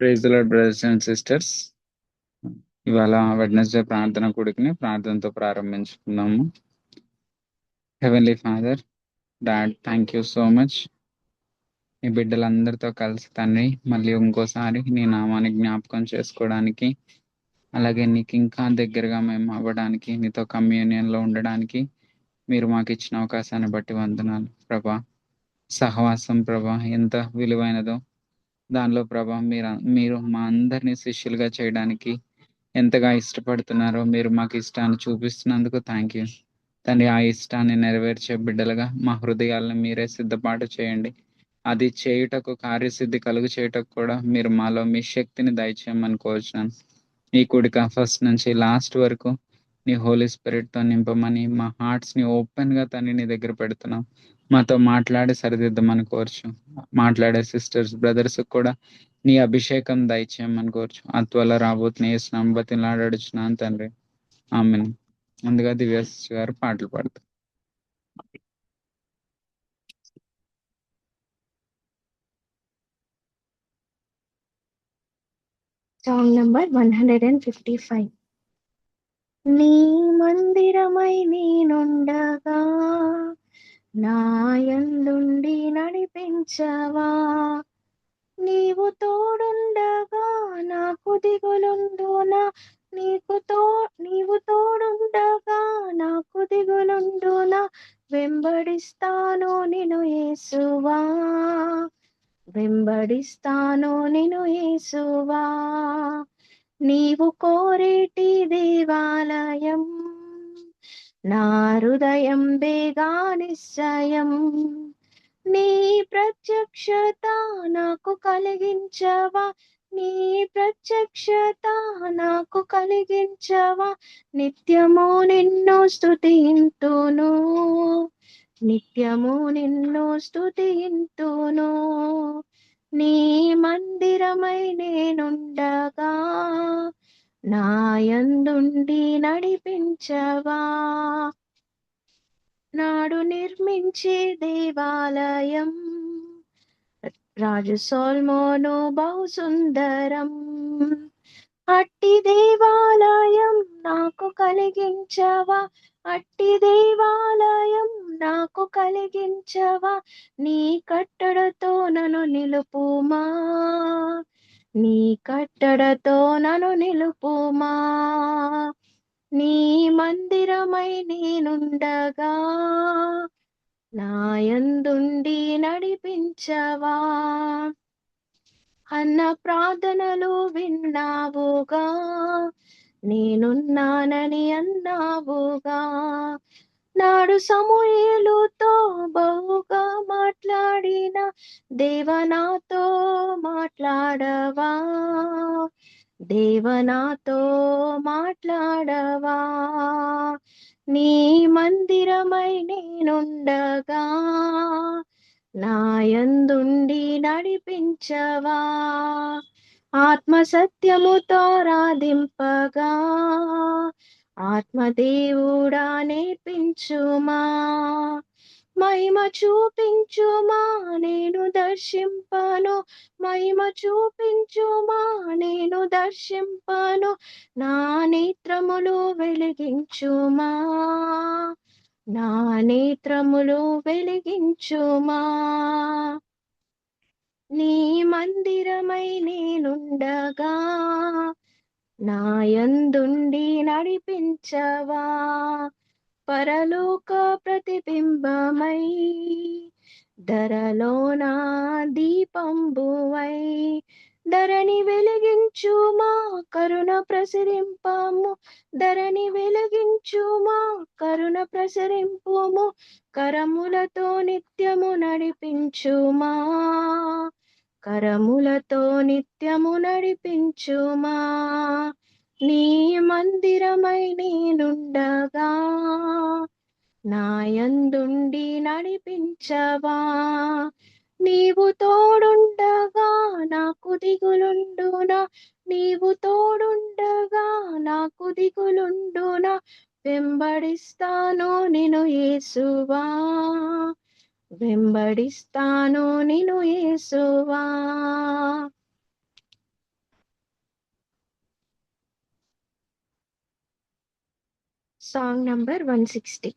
Praise the Lord brothers and sisters. ఇవాళ Wednesday ప్రార్థన కూడికని ప్రార్థనతో ప్రారంభించుకుందాము. Heavenly father, dad, thank you so much. మీ బిడ్డలందరితో కలిసి తండ్రి మళ్ళీ ఇంకోసారి నీ నామాన్ని జ్ఞాపకం చేసుకోవడానికి, అలాగే నీకు ఇంకా దగ్గరగా మేము అవ్వడానికి, నీతో కమ్యూనియన్లో ఉండడానికి మీరు మాకు ఇచ్చిన అవకాశాన్ని బట్టి వందనాలు ప్రభా. సహవాసం ప్రభా ఎంత విలువైనదో, దానిలో ప్రభా మీరు మా అందరినీ శిష్యులుగా చేయడానికి ఎంతగా ఇష్టపడుతున్నారో మీరు మాకు ఇష్టాన్ని చూపిస్తున్నందుకు థ్యాంక్ యూ తండ్రి. ఆ ఇష్టాన్ని నెరవేర్చే బిడ్డలుగా మా హృదయాలను మీరే సిద్ధపాటు చేయండి. అది చేయుటకు, కార్యసిద్ధి కలుగు చేయుటకు కూడా మీరు మాలో మీ శక్తిని దయచేయమని కోరుచున్నాను. ఈ కూడిక ఫస్ట్ నుంచి లాస్ట్ వరకు నీ హోలీ స్పిరిట్తో నింపమని మా హార్ట్స్ని ఓపెన్గా తండ్రి నీ దగ్గర పెడుతున్నాం. మాతో మాట్లాడి సరిదిద్దమని కోరుచు. మాట్లాడే సిస్టర్స్ బ్రదర్స్ కూడా నీ అభిషేకం దయచేయమని కోరుచు. అత్వల రాబోతున్న ఏ స్నంబతిలాడుచున్నాను తండ్రి, ఆమెన్. ముందుగా దివ్యాశ గారు పాటలు పాడతారు. Song number 155. నీ మందిరమై నేనుండగా నాయందుండి నడిపించవా, నీవు తోడుండగా నాకు దిగులుండునా, నీవు తోడుండగా నాకు దిగులుండునా, వెంబడిస్తాను నిన్ను యేసువా, వెంబడిస్తాను నిన్ను యేసువా. నీవు కోరేటి దేవాలయం నా హృదయం బేగా నిశ్చయం, నీ ప్రత్యక్షత నాకు కలిగించవా, నీ ప్రత్యక్షత నాకు కలిగించవా, నిత్యము నిన్ను స్తుతింతును, నిత్యము నిన్ను స్తుతింతును. నీ మందిరమై నేనుండగా నాయందుండి నడిపించవా, నాడు నిర్మించే దేవాలయం రాజు సొలొమోను బహు సుందరం, అట్టి దేవాలయం నాకు కలిగించవా, అట్టి దేవాలయం నాకు కలిగించవా, నీ కట్టడతో నన్ను నిలుపుమా, నీ కట్టడతో నన్ను నిలుపుమా. నీ మందిరమై నేనుండగా నాయందుండి నడిపించవా, అన్న ప్రార్థనలు విన్నావుగా, నేనున్నానని అన్నావుగా, నాడు సమూయేలుతో బహుగా మాట్లాడిన దేవనాతో మాట్లాడవా, దేవనాతో మాట్లాడవా. నీ మందిరమై నేనుండగా నాయందుండి నడిపించవా, ఆత్మ సత్యముతో రాధింపగా ఆత్మదేవుడా నేర్పించుమా, మహిమ చూపించుమా నేను దర్శింపను, మహిమ చూపించుమా నేను దర్శింపను, నా నేత్రములు వెలిగించుమా, నా నేత్రములు వెలిగించుమా. నీ మందిరమై నేనుండగా నాయందుండి నడిపించవా, పరలోక ప్రతిబింబమై ధరలోన దీపంబువై, ధరణి వెలిగించుమా కరుణ ప్రసరింపము, ధరణి వెలిగించుమా కరుణ ప్రసరింపుము, కరములతో నిత్యము నడిపించుమా, కరములతో నిత్యము నడిపించుమా. నీ మందిరమై నేనుండగా నాయందుండి నడిపించవా, నీవు తోడుండగా నాకు దిగులుండునా, నీవు తోడుండగా నాకు దిగులుండునా, వెంబడిస్తాను నిన్ను యేసువా, వెంబడిస్తాను నిన్ను యేసువా. Song number 160.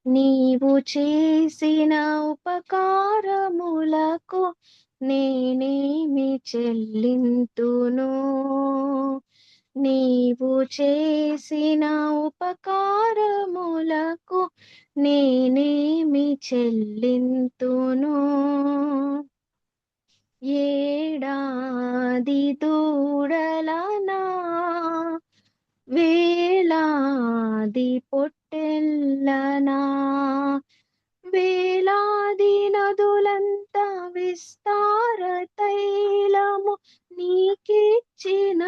నీవు చేసిన ఉపకారములకు నేనేమి చెల్లింతును, నీవు చేసిన ఉపకారములకు నేనేమి చెల్లింతును. ఏడాది దూడలనా వేలాది పొట్టెల్లనా వేలాది నదులంత విస్తార తైలము నీకిచ్చిన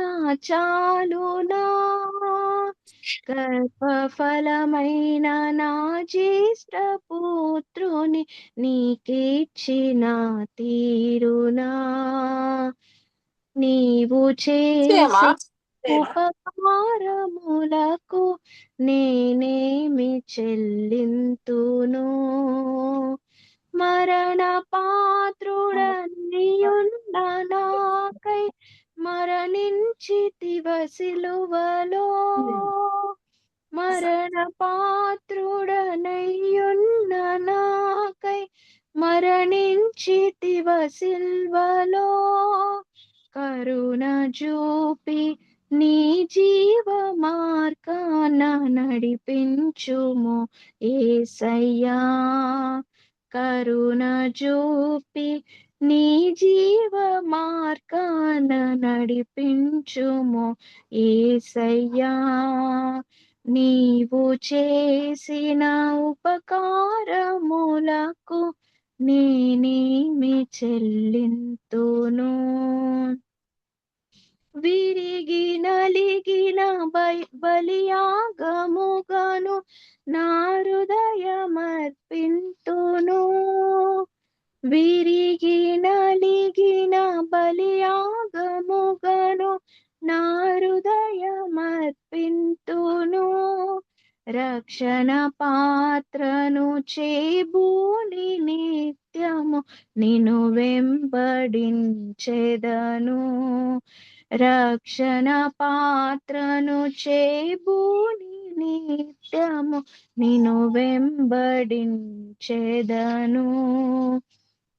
చాలునా. గర్భఫలమైన నా జ్యేష్ఠపుత్రుని నీకిచ్చిన తీరునా. నీవు చేసి ఉపకారములకు నేనేమి చెల్లింతును. మరణ పాత్రుడనియున్న నాకై మరణించితివ సిలువలో, మరణ పాత్రుడనయ్యున్న నాకై మరణించితివ సిల్వలో. కరుణ చూపి నీ జీవ మార్గాన నడిపించుము యేసయ్యా. కరుణ చూపి నీ జీవ మార్గాన నడిపించుము యేసయ్యా. నీవు చేసిన ఉపకారములకు నేనేమి చెల్లింతును. విరిగి నలిగిన బలియాగముగాను నా హృదయమర్పింతును. విరిగి నలిగిన బలియాగముగాను నా హృదయమర్పింతును. రక్షణ పాత్రను చేబూని నిత్యము నిన్ను వెంబడించెదను. రక్షణ పాత్రను చేబూని నిత్యము నిన్ను వెంబడించెదను.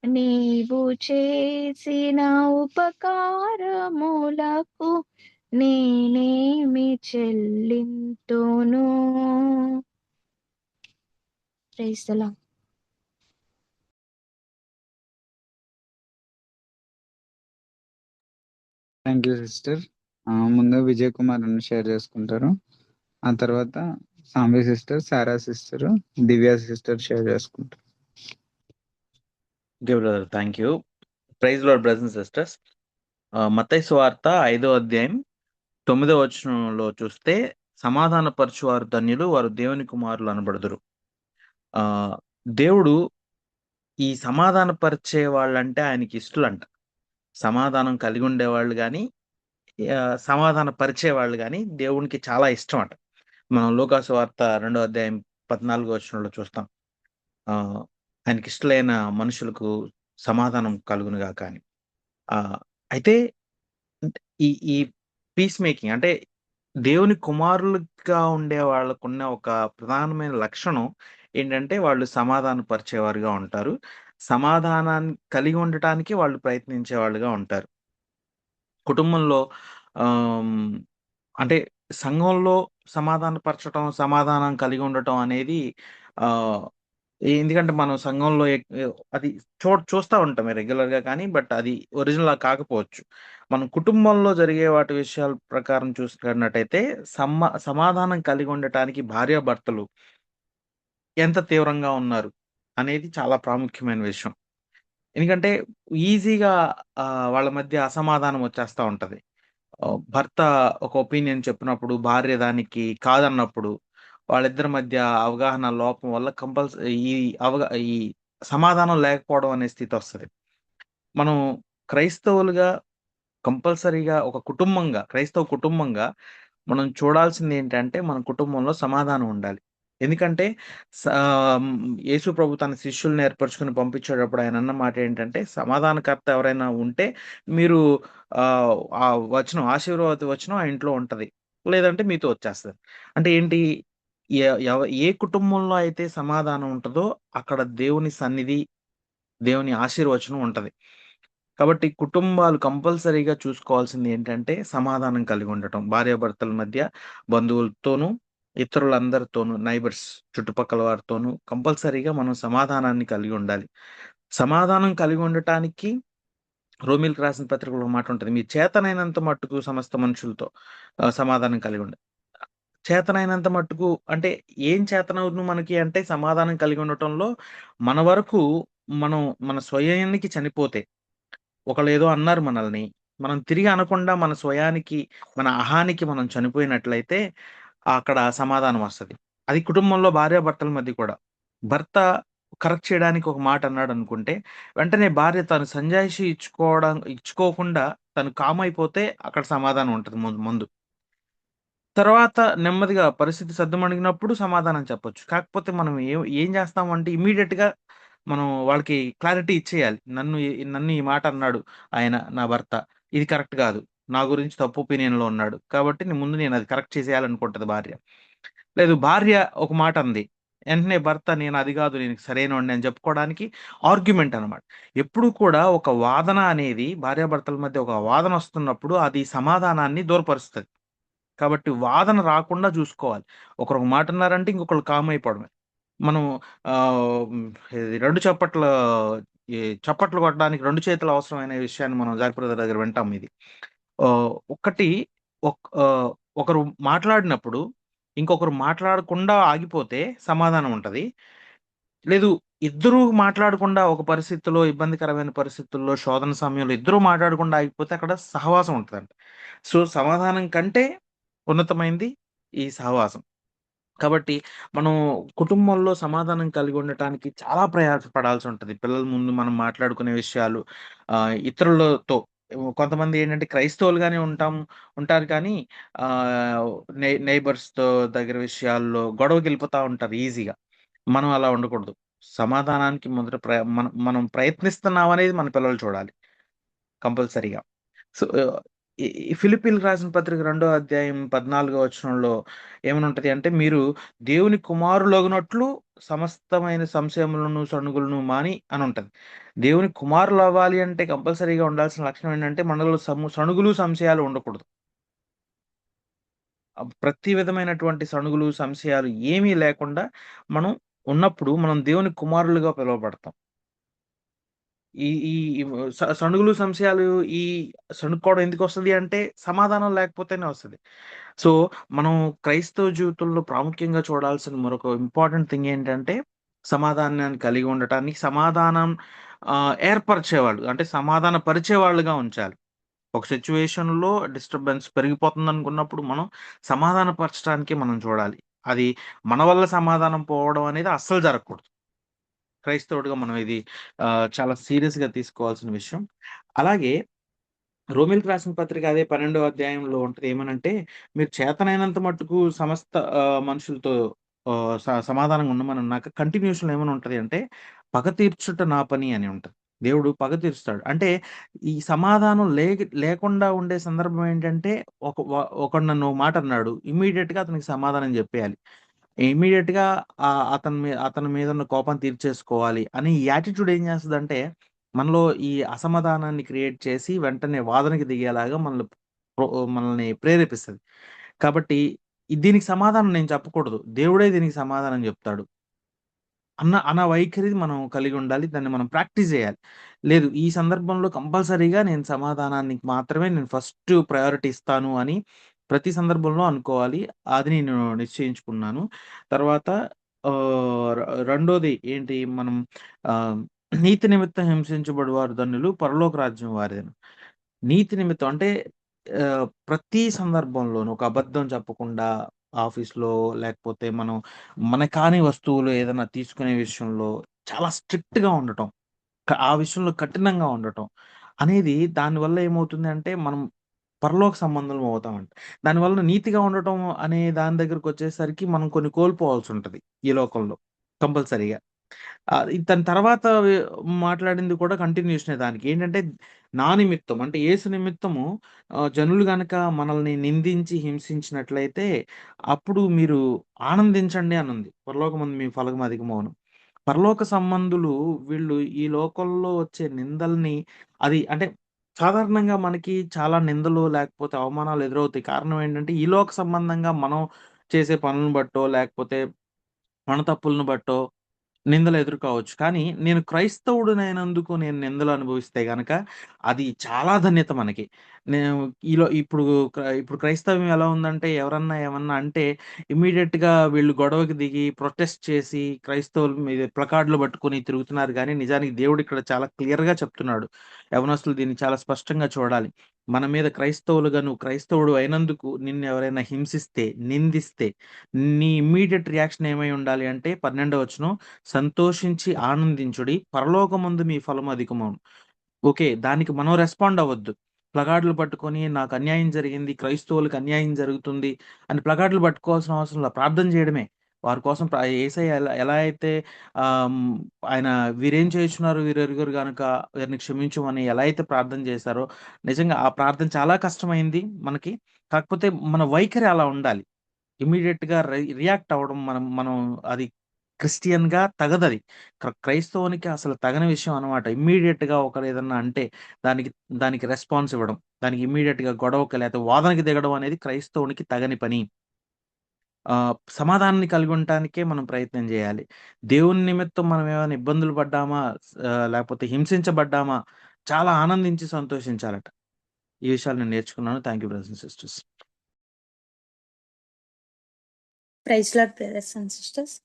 నీవు చేసిన ఉపకారములకు నేనేమి చెల్లింతును. Praise the Lord. Thank you sister. ముందు విజయ్ కుమార్ అని షేర్ చేసుకుంటారు. ఆ తర్వాత Sambi sister, Sara sister, Divya sister share చేసుకుంటారు. Okay brother, thank you. Praise Lord brothers and sisters. మత్తయి సువార్త 5వ అధ్యాయం 9వ వచనంలో చూస్తే, సమాధానపరచువారు ధన్యులు, వారు దేవుని కుమారులు అనబడుదురు. దేవుడు ఈ సమాధానపరిచే వాళ్ళంటే ఆయనకి ఇష్టలంట. సమాధానం కలిగి ఉండేవాళ్ళు కానీ సమాధాన పరిచే వాళ్ళు కానీ దేవునికి చాలా ఇష్టం అంట. మనం లూకాసు వార్త 2వ అధ్యాయం 14వ వచనంలో చూస్తాం, ఆయనకి ఇష్టలైన మనుషులకు సమాధానం కలుగునుగా. కానీ అయితే ఈ ఈ పీస్ మేకింగ్ అంటే దేవుని కుమారులుగా ఉండే వాళ్ళకున్న ఒక ప్రధానమైన లక్షణం ఏంటంటే, వాళ్ళు సమాధాన పరిచేవారుగా ఉంటారు. సమాధానాన్ని కలిగి ఉండటానికి వాళ్ళు ప్రయత్నించే వాళ్ళుగా ఉంటారు. కుటుంబంలో అంటే సంఘంలో సమాధానపరచటం, సమాధానం కలిగి ఉండటం అనేది ఎందుకంటే మనం సంఘంలో అది చూస్తా ఉంటాం రెగ్యులర్‌గా కానీ, బట్ అది ఒరిజినల్ కాకపోవచ్చు. మనం కుటుంబంలో జరిగే వాటి విషయాల ప్రకారం చూసుకున్నట్టయితే సమాధానం కలిగి ఉండటానికి భార్యాభర్తలు ఎంత తీవ్రంగా ఉన్నారు అనేది చాలా ప్రాముఖ్యమైన విషయం. ఎందుకంటే ఈజీగా వాళ్ళ మధ్య అసమాధానం వచ్చేస్తా ఉంటది. భర్త ఒక ఒపీనియన్ చెప్పినప్పుడు, భార్య దానికి కాదన్నప్పుడు, వాళ్ళిద్దరి మధ్య అవగాహన లోపం వల్ల ఈ సమాధానం లేకపోవడం అనే స్థితి వస్తది. మనం క్రైస్తవులుగా కంపల్సరీగా ఒక కుటుంబంగా, క్రైస్తవ కుటుంబంగా మనం చూడాల్సింది ఏంటంటే, మన కుటుంబంలో సమాధానం ఉండాలి. ఎందుకంటే యేసు ప్రభు తన శిష్యుల్ని ఏర్పరచుకుని పంపించేటప్పుడు ఆయన అన్న మాట ఏంటంటే, సమాధానకర్త ఎవరైనా ఉంటే మీరు ఆ వచనం, ఆశీర్వాద వచనం ఆ ఇంట్లో ఉంటది. లేదంటే మీతో వచ్చేస్తది. అంటే ఏంటి? ఏ కుటుంబంలో అయితే సమాధానం ఉంటదో అక్కడ దేవుని సన్నిధి, దేవుని ఆశీర్వచనం ఉంటది. కాబట్టి కుటుంబాలు కంపల్సరీగా చూసుకోవాల్సింది ఏంటంటే సమాధానం కలిగి ఉండటం. భార్యాభర్తల మధ్య, బంధువులతోనూ, ఇతరులందరితోనూ, నైబర్స్ చుట్టుపక్కల వారితోనూ కంపల్సరీగా మనం సమాధానాన్ని కలిగి ఉండాలి. సమాధానం కలిగి ఉండటానికి రోమీయులకు రాసిన పత్రికలో ఒక మాట ఉంటది. "మీరు చేతనైనంత మట్టుకు సమస్త మనుషులతో సమాధానం కలిగి ఉండండి." చేతనైనంత మట్టుకు అంటే ఏం చేతనవును మనకి అంటే సమాధానం కలిగి ఉండటంలో మన వరకు మనం మన స్వయానికి చనిపోతే ఒకళ్ళేదో అన్నారు మనల్ని. మనం తిరిగి అనకుండా మన స్వయానికి, మన అహానికి మనం చనిపోయినట్లయితే అక్కడ సమాధానం వస్తది. అది కుటుంబంలో భార్యాభర్తల మధ్య కూడా. భర్త కరెక్ట్ చేయడానికి ఒక మాట అన్నాడనుకుంటే, వెంటనే భార్య తను సంజాయిషీ ఇచ్చుకోకుండా తను కామ్ అయిపోతే అక్కడ సమాధానం ఉంటది ముందు. తర్వాత నెమ్మదిగా పరిస్థితి సద్దుమణిగినప్పుడు సమాధానం చెప్పొచ్చు. కాకపోతే మనం ఏం చేస్తామంటే ఇమ్మీడియేట్‌గా మనం వాళ్ళకి క్లారిటీ ఇచ్చేయాలి. నన్ను ఈ మాట అన్నాడు ఆయన నా భర్త. ఇది కరెక్ట్ గాదు. నా గురించి తప్పు ఒపీనియన్‌లో ఉన్నాడు. కాబట్టి ముందు నేనది కరెక్ట్ చేసేయాలనుకుంటది భార్య. లేదు భార్య ఒక మాట అంది. వెంటనే భర్త నేను అది గాదు నేను సరైనోడిని అని చెప్పుకోవడానికి ఆర్గ్యుమెంట్ అన్నమాట. ఎప్పుడు కూడా ఒక వాదన అనేది భార్యాభర్తల మధ్య ఒక వాదన వస్తున్నప్పుడు అది సమాధానాన్ని దూరపరుస్తది. కాబట్టి వాదన రాకుండా చూసుకోవాలి. ఒకరు ఒక మాట అన్నారంటే ఇంకొకళ్ళు కామ్ అయిపోవడమే. మనం ఇది 2 చప్పట్లు కొట్టడానికి 2 చేతులు అవసరమైన విషయాన్ని మనం జాకి బ్రదర్ దగ్గర వింటాం ఇది. ఒకటి ఒకరు మాట్లాడినప్పుడు ఇంకొకరు మాట్లాడకుండా ఆగిపోతే సమాధానం ఉంటది. లేదు ఇద్దరూ మాట్లాడకుండా ఒక పరిస్థితిలో ఇబ్బందికరమైన పరిస్థితుల్లో శోధన సమయంలో ఇద్దరూ మాట్లాడకుండా ఆగిపోతే అక్కడ సహవాసం ఉంటదంట. సో, సమాధానం కంటే ఉన్నతమైంది ఈ సహవాసం. కాబట్టి మనం కుటుంబంలో సమాధానం కలిగి ఉండటానికి చాలా ప్రయాసపడాల్సి ఉంటది. పిల్లల ముందు మనం మాట్లాడుకునే విషయాలు ఇతరులతో కొంతమంది ఏంటంటే క్రైస్తవులుగానే ఉంటారు కానీ ఆహ్, నైబర్స్‌తో దగ్గర విషయాల్లో గొడవకెళ్ళిపోతా ఉంటారు ఈజీగా. మనం అలా ఉండకూడదు. సమాధానానికి మొదట మనం ప్రయత్నిస్తున్నామనేది మన పిల్లలు చూడాలి కంపల్సరీగా. సో, ఈ ఈ ఫిలిప్పీయులకు రాసిన పత్రిక 2వ అధ్యాయం 14వ వచనంలో ఏమనుంటది అంటే, మీరు దేవుని కుమారులగునట్లు సమస్తమైన సంశయములను, సణుగులను మాని అనుంటది. దేవుని కుమారులవ్వాలి అంటే కంపల్సరీగా ఉండాల్సిన లక్షణం ఏంటంటే, మనలో సణుగులు, సంశయాలు ఉండకూడదు. ప్రతి విధమైనటువంటి సణుగులు, సంశయాలు ఏమీ లేకుండా మనం ఉన్నప్పుడు మనం దేవుని కుమారులుగా పిలువబడతాం. ఈ ఈ సణుగులు, సంశయాలు ఈ సణుక్కోవడం ఎందుకొస్తది అంటే, సమాధానం లేకపోతేనే వస్తది. సో, మనం క్రైస్తవ జీవితంలో ప్రాముఖ్యంగా చూడాల్సిన మరొక ఇంపార్టెంట్ థింగ్ ఏంటంటే, సమాధానాన్ని కలిగి ఉండటానికి సమాధానం ఏర్పరిచేవాళ్ళు. అంటే సమాధాన పరిచేవాళ్ళుగా ఉంచాలి. ఒక సిట్యుయేషన్‌లో డిస్టర్బెన్స్ పెరిగిపోతుందనుకున్నప్పుడు మనం సమాధాన పరచటానికి మనం చూడాలి. అది మన వల్ల సమాధానం పోవడం అనేది అస్సలు జరగకూడదు. క్రైస్తవుడిగా మనం ఇది చాలా సీరియస్‌గా తీసుకోవాల్సిన విషయం. అలాగే రోమీయులకు రాసిన పత్రిక అదే 12వ అధ్యాయంలో ఉంటది. ఏమనంటే, మీరు చేతనైనంత మట్టుకు సమస్త మనుషులతో సమాధానంగా ఉండమనన్నాక కంటిన్యూషన్‌లో ఏమని ఉంటది అంటే, పగ తీర్చుట నా పని అని ఉంటది. దేవుడు పగ తీరుస్తాడు. అంటే ఈ సమాధానం లేకుండా ఉండే సందర్భం ఏంటంటే, ఒకడు నన్ను ఓ మాట అన్నాడు. ఇమ్మీడియేట్‌గా అతనికి సమాధానం జెప్పేయాలి. ఇమ్మీడియేట్‌గా అతని మీద ఉన్న కోపం తీర్చేసుకోవాలి అని ఈ యాటిట్యూడ్ ఏం చేస్తదంటే, మనలో ఈ అసమాధానాన్ని క్రియేట్ చేసి వెంటనే వాదనకి దిగేలాగా ప్రొ మనల్ని ప్రేరేపిస్తది. కాబట్టి దీనికి సమాధానం నేను చెప్పకూడదు. దేవుడే దీనికి సమాధానం జెప్తాడు. అన్న వైఖరి మనం కలిగి ఉండాలి. దాన్ని మనం ప్రాక్టీస్ జేయాలి. లేదు ఈ సందర్భంలో కంపల్సరీగా నేను సమాధానానికి మాత్రమే నేను ఫస్ట్ ప్రయారిటీ ఇస్తాను అని ప్రతి సందర్భంలో అనుకోవాలి. అది నేను నిశ్చయించుకున్నాను. తర్వాత ఆహ్, ర రెండోది ఏంటి మనం ఆహ్, నీతి నిమిత్తం హింసించబడువారు ధన్యులు పరలోక రాజ్యం వారిదని. నీతి నిమిత్తం అంటే ప్రతి సందర్భంలోనూ ఒక అబద్ధం చెప్పకుండా ఆఫీస్‌లో లేకపోతే మనం మన కాని వస్తువులు ఏదైనా తీసుకునే విషయంలో చాలా స్ట్రిక్ట్‌గా ఉండటం. ఆ విషయంలో కఠినంగా ఉండటం అనేది దానివల్ల ఏమవుతుంది అంటే మనం పరలోక సంబంధులం అవుతామంట. దానివల్ల నీతిగా ఉండటం అనే దాని దగ్గరకొచ్చేసరికి మనం కొన్ని కోల్పోవాల్సుంటది ఈ లోకంలో కంపల్సరీగా. దాని తర్వాత మాట్లాడింది కూడా కంటిన్యూషనే దానికి. ఏంటంటే, నా నిమిత్తం అంటే యేసు నిమిత్తము జనులు గనక మనల్ని నిందించి, హింసించినట్లయితే అప్పుడు మీరు ఆనందించండి అనుంది. పరలోకమందు మీ ఫలము అధికమవును. పరలోక సంబంధులు వీళ్ళు ఈ లోకంలో వచ్చే నిందల్ని అంటే సాధారణంగా మనకి చాలా నిందలు లేకపోతే అవమానాలు ఎదురవుతాయి. కారణం ఏంటంటే, ఈ లోక సంబంధంగా మనం చేసే పనులను బట్టో, లేకపోతే మన తప్పులను బట్టో నిందలు ఎదుర్కోవచ్చు. కానీ నేను క్రైస్తవుడినైనందుకు నేను నిందలు అనుభవిస్తే గనక అది చాలా ధన్యత మనకి. నేను ఇప్పుడు క్రైస్తవ్యం ఎలా ఉందంటే ఎవరన్నా ఏమన్నా అంటే ఇమ్మీడియేట్‌గా వీళ్ళు గొడవకి దిగి ప్రొటెస్ట్ చేసి క్రైస్తవుల మీద ప్లకార్డ్‌లు పట్టుకొని తిరుగుతున్నారు గానీ నిజానికి దేవుడు ఇక్కడ చాలా క్లియర్‌గా చెప్తున్నాడు. యవనస్తులు దీన్ని చాలా స్పష్టంగా చూడాలి. మన మీద క్రైస్తవులుగా నువ్వు క్రైస్తవుడు అయినందుకు నిన్ను ఎవరైనా హింసిస్తే, నిందిస్తే నీ ఇమ్మీడియేట్ రియాక్షన్ ఏమై ఉండాలి అంటే 12వ వచనం సంతోషించి ఆనందించుడి. పరలోకమందు మీ ఫలము అధికమవును. ఓకే. దానికి మనం రెస్పాండ్ అవ్వద్దు. ప్లకార్డ్‌లు పట్టుకొని నాకు అన్యాయం జరిగింది, క్రైస్తవులకు అన్యాయం జరుగుతుంది అని ప్లకార్డ్‌లు పట్టుకోవాల్సిన అవసరం లా. ప్రార్థన చేయడమే. వారి కోసం యేసయ్య ఎలా ఎలా అయితే ఆహ్, హ్మ్, ఆయన వీరేం చేయుచున్నారు వీరెరుగరు గనుక వీరిని క్షమించమని ఎలా అయితే ప్రార్థన చేశారో, నిజంగా ఆ ప్రార్థన చాలా కష్టమైంది మనకి. కాకపోతే మన వైఖరి అలా ఉండాలి. ఇమ్మీడియేట్‌గా రియాక్ట్ అవ్వడం మనం మనం అది క్రిస్టియన్‌గా తగదది. క్రైస్తవునికి అసలు తగని విషయం అన్నమాట. ఇమ్మీడియేట్‌గా ఒకరు ఏదన్నా అంటే దానికి దానికి రెస్పాన్స్ ఇవ్వడం. దానికి ఇమ్మీడియేట్‌గా గొడవకి లేతే వాదనకి దిగడం అనేది క్రైస్తవునికి తగని పని. సమాధానాన్ని కలిగి ఉండటానికే మనం ప్రయత్నం జేయాలి. దేవుని నిమిత్తం మనం ఏమైనా ఇబ్బందులు పడ్డామా, లేకపోతే హింసించబడ్డామా చాలా ఆనందించి సంతోషించాలట. ఈ విషయాలు నేను నేర్చుకున్నాను. Thank you brothers and sisters. Praise Lord brothers and sisters.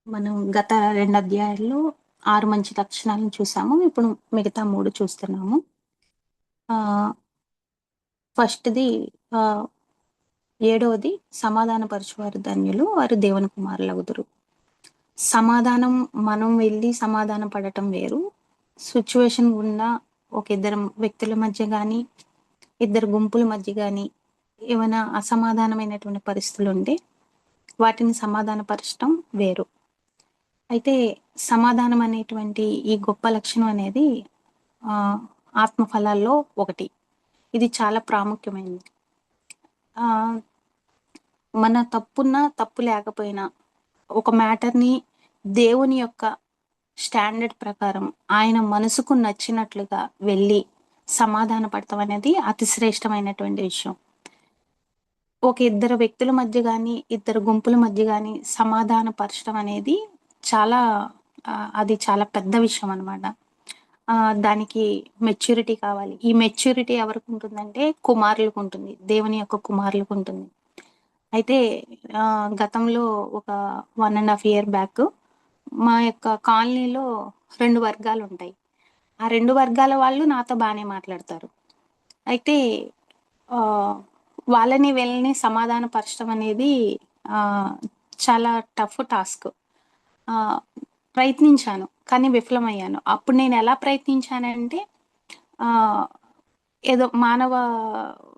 మనం గత 2 అధ్యాయాల్లో 6 మంచి లక్షణాలను చూసాము. ఇప్పుడు మిగతా 3 చూస్తున్నాము. ఫస్ట్‌ది 7వది సమాధానపరచువారు ధన్యులు, వారు దేవుని కుమారులగుదురు. సమాధానం మనం వెళ్ళి సమాధాన పడటం వేరు. సిట్యుయేషన్ గుండా ఒక ఇద్దరు వ్యక్తుల మధ్య గానీ, ఇద్దరు గుంపుల మధ్య గానీ ఏమైనా అసమాధానమైనటువంటి పరిస్థితులుంటే వాటిని సమాధానపరచటం వేరు. అయితే సమాధానం అనేటువంటి ఈ గొప్ప లక్షణం అనేది ఆత్మ ఫలాల్లో ఒకటి. ఇది చాలా ప్రాముఖ్యమైనది. మన తప్పున్నా, తప్పు లేకపోయినా ఒక మ్యాటర్‌ని దేవుని యొక్క స్టాండర్డ్ ప్రకారం ఆయన మనసుకు నచ్చినట్లుగా వెళ్ళి సమాధాన పడటం అనేది అతి శ్రేష్టమైనటువంటి విషయం. ఒక ఇద్దరు వ్యక్తుల మధ్య గానీ, ఇద్దరు గుంపుల మధ్య గానీ సమాధానపరచడం అనేది చాలా అది చాలా పెద్ద విషయం అన్నమాట. దానికి మెచ్యూరిటీ కావాలి. ఈ మెచ్యూరిటీ ఎవరికుంటుందంటే కుమారులకుంటుంది. దేవుని యొక్క కుమారులకుంటుంది. అయితే గతంలో ఒక 1½ ఇయర్ బ్యాక్ మా యొక్క కాలనీలో 2 వర్గాలుంటాయి. ఆ 2 వర్గాల వాళ్ళు నాతో బానే మాట్లాడతారు. అయితే వాళ్ళని వీళ్ళని సమాధానపరచడం అనేది చాలా టఫ్ టాస్క్. ప్రయత్నించాను. కానీ విఫలమయ్యాను. అప్పుడు నేను ఎలా ప్రయత్నించానంటే ఏదో మానవ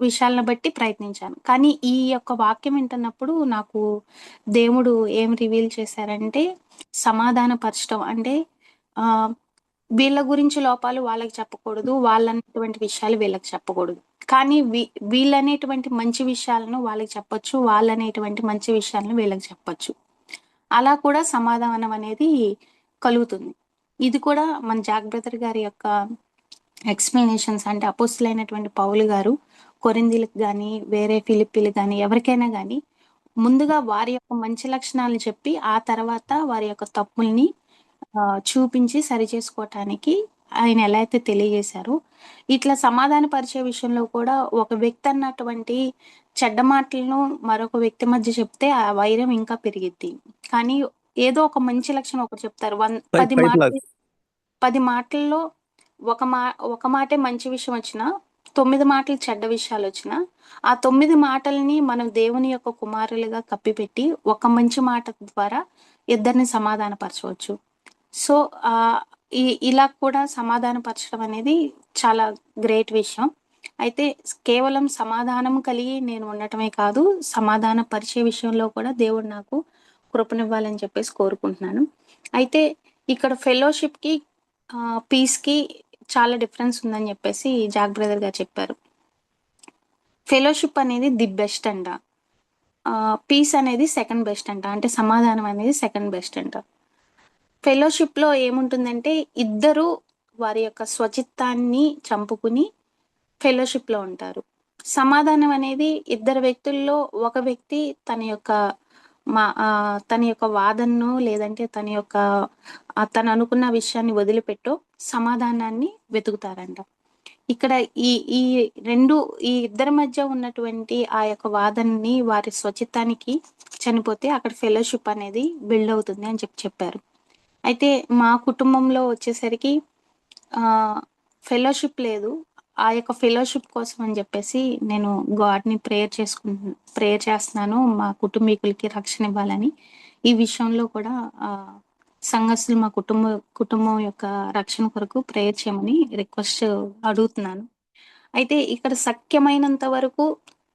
విషయాలను బట్టి ప్రయత్నించాను. కానీ ఈ యొక్క వాక్యం వింటున్నప్పుడు నాకు దేవుడు ఏం రివీల్ చేశారంటే సమాధానపరచడం అంటే వీళ్ళ గురించి లోపాలు వాళ్ళకి చెప్పకూడదు. వాళ్ళనేటువంటి విషయాలు వీళ్ళకి చెప్పకూడదు. కానీ వీళ్ళనేటువంటి మంచి విషయాలను వాళ్ళకి చెప్పొచ్చు. వాళ్ళనేటువంటి మంచి విషయాలను వీళ్ళకి చెప్పొచ్చు. అలా కూడా సమాధానం అనేది కలుగుతుంది. ఇది కూడా మన జాక్ బ్రదర్ గారి యొక్క ఎక్స్‌ప్లనేషన్స్ అంటే అపోస్తలులైనటువంటి పౌలు గారు కొరింథీలకు గానీ, వేరే ఫిలిప్పీలకు గానీ, ఎవరికైనా గానీ ముందుగా వారి యొక్క మంచి లక్షణాలను చెప్పి, ఆ తర్వాత వారి యొక్క తప్పుల్ని చూపించి సరిచేసుకోవటానికి ఆయన ఎలా అయితే తెలియజేశారో, ఇట్లా సమాధానపరిచే విషయంలో కూడా ఒక వ్యక్తి అన్నటువంటి చెడ్డ మాటలను మరొక వ్యక్తి మధ్య చెప్తే ఆ వైరం ఇంకా పెరిగిద్ది. కానీ ఏదో ఒక మంచి లక్షణం ఒకటి చెప్తారు. 10 మాటల్లో ఒక మాటే మంచి విషయం వచ్చినా, 9 మాటలు చెడ్డ విషయాలొచ్చినా, ఆ 9 మాటల్ని మనం దేవుని యొక్క కుమారులుగా కప్పిపెట్టి, ఒక మంచి మాట ద్వారా ఇద్దరిని సమాధానపరచవచ్చు. సో, ఇలా కూడా సమాధానపరచడం అనేది చాలా గ్రేట్ విషయం. అయితే కేవలం సమాధానం కలిగి నేను ఉండటమే కాదు, సమాధానపరిచే విషయంలో కూడా దేవుడు నాకు కృపనివ్వాలని చెప్పేసి కోరుకుంటున్నాను. అయితే ఇక్కడ ఫెలోషిప్‌కి పీస్‌కి చాలా డిఫరెన్స్ ఉందని చెప్పేసి జాక్ బ్రదర్ గారు చెప్పారు. ఫెలోషిప్ అనేది ది బెస్ట్ అంట. పీస్ అనేది సెకండ్ బెస్ట్ అంట. అంటే సమాధానం అనేది సెకండ్ బెస్ట్ అంట. ఫెలోషిప్‌లో ఏముంటుందంటే ఇద్దరు వారి యొక్క స్వచిత్తాన్ని చంపుకుని ఫెలోషిప్‌లో ఉంటారు. సమాధానం అనేది ఇద్దరు వ్యక్తుల్లో ఒక వ్యక్తి తన యొక్క వాదనను లేదంటే తను అనుకున్న విషయాన్ని వదిలిపెట్టో సమాధానాన్ని వెతుకుతారంట. ఇక్కడ ఈ ఈ ఈ ఇద్దరి మధ్య ఉన్నటువంటి ఆ యొక్క వాదనని వారి స్వచిత్తానికి చనిపోతే అక్కడ ఫెలోషిప్ అనేది బిల్డ్ అవుతుంది అని చెప్పారు. అయితే మా కుటుంబంలో వచ్చేసరికి ఫెలోషిప్ లేదు. ఆ యొక్క ఫెలోషిప్ కోసం అని చెప్పేసి నేను గాడ్‌ని ప్రేయర్ చేస్తున్నాను. మా కుటుంబీకులకి రక్షణ ఇవ్వాలని. ఈ విషయంలో కూడా సంఘస్థులు మా కుటుంబం యొక్క రక్షణ కొరకు ప్రేయర్ చేయమని రిక్వెస్ట్ అడుగుతున్నాను. అయితే ఇక్కడ శక్యమైనంత వరకు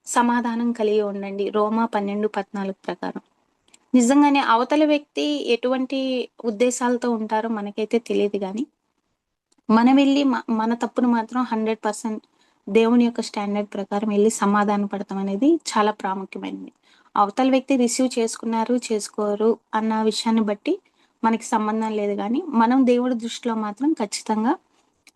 సమాధానం కలిగి ఉండండి. రోమా 12:14 ప్రకారం. నిజంగానే అవతల వ్యక్తి ఎటువంటి ఉద్దేశాలతో ఉంటారో మనకైతే తెలీదు గానీ, మనం వెళ్లి మన తప్పును మాత్రం 100% దేవుని యొక్క స్టాండర్డ్ ప్రకారం వెళ్లి సమాధాన పడటం అనేది చాలా ప్రాముఖ్యమైనది. అవతల వ్యక్తి రిసీవ్ చేసుకున్నారు, చేసుకోరు అన్న విషయాన్ని బట్టి మనకి సంబంధం లేదు గానీ, మనం దేవుడి దృష్టిలో మాత్రం ఖచ్చితంగా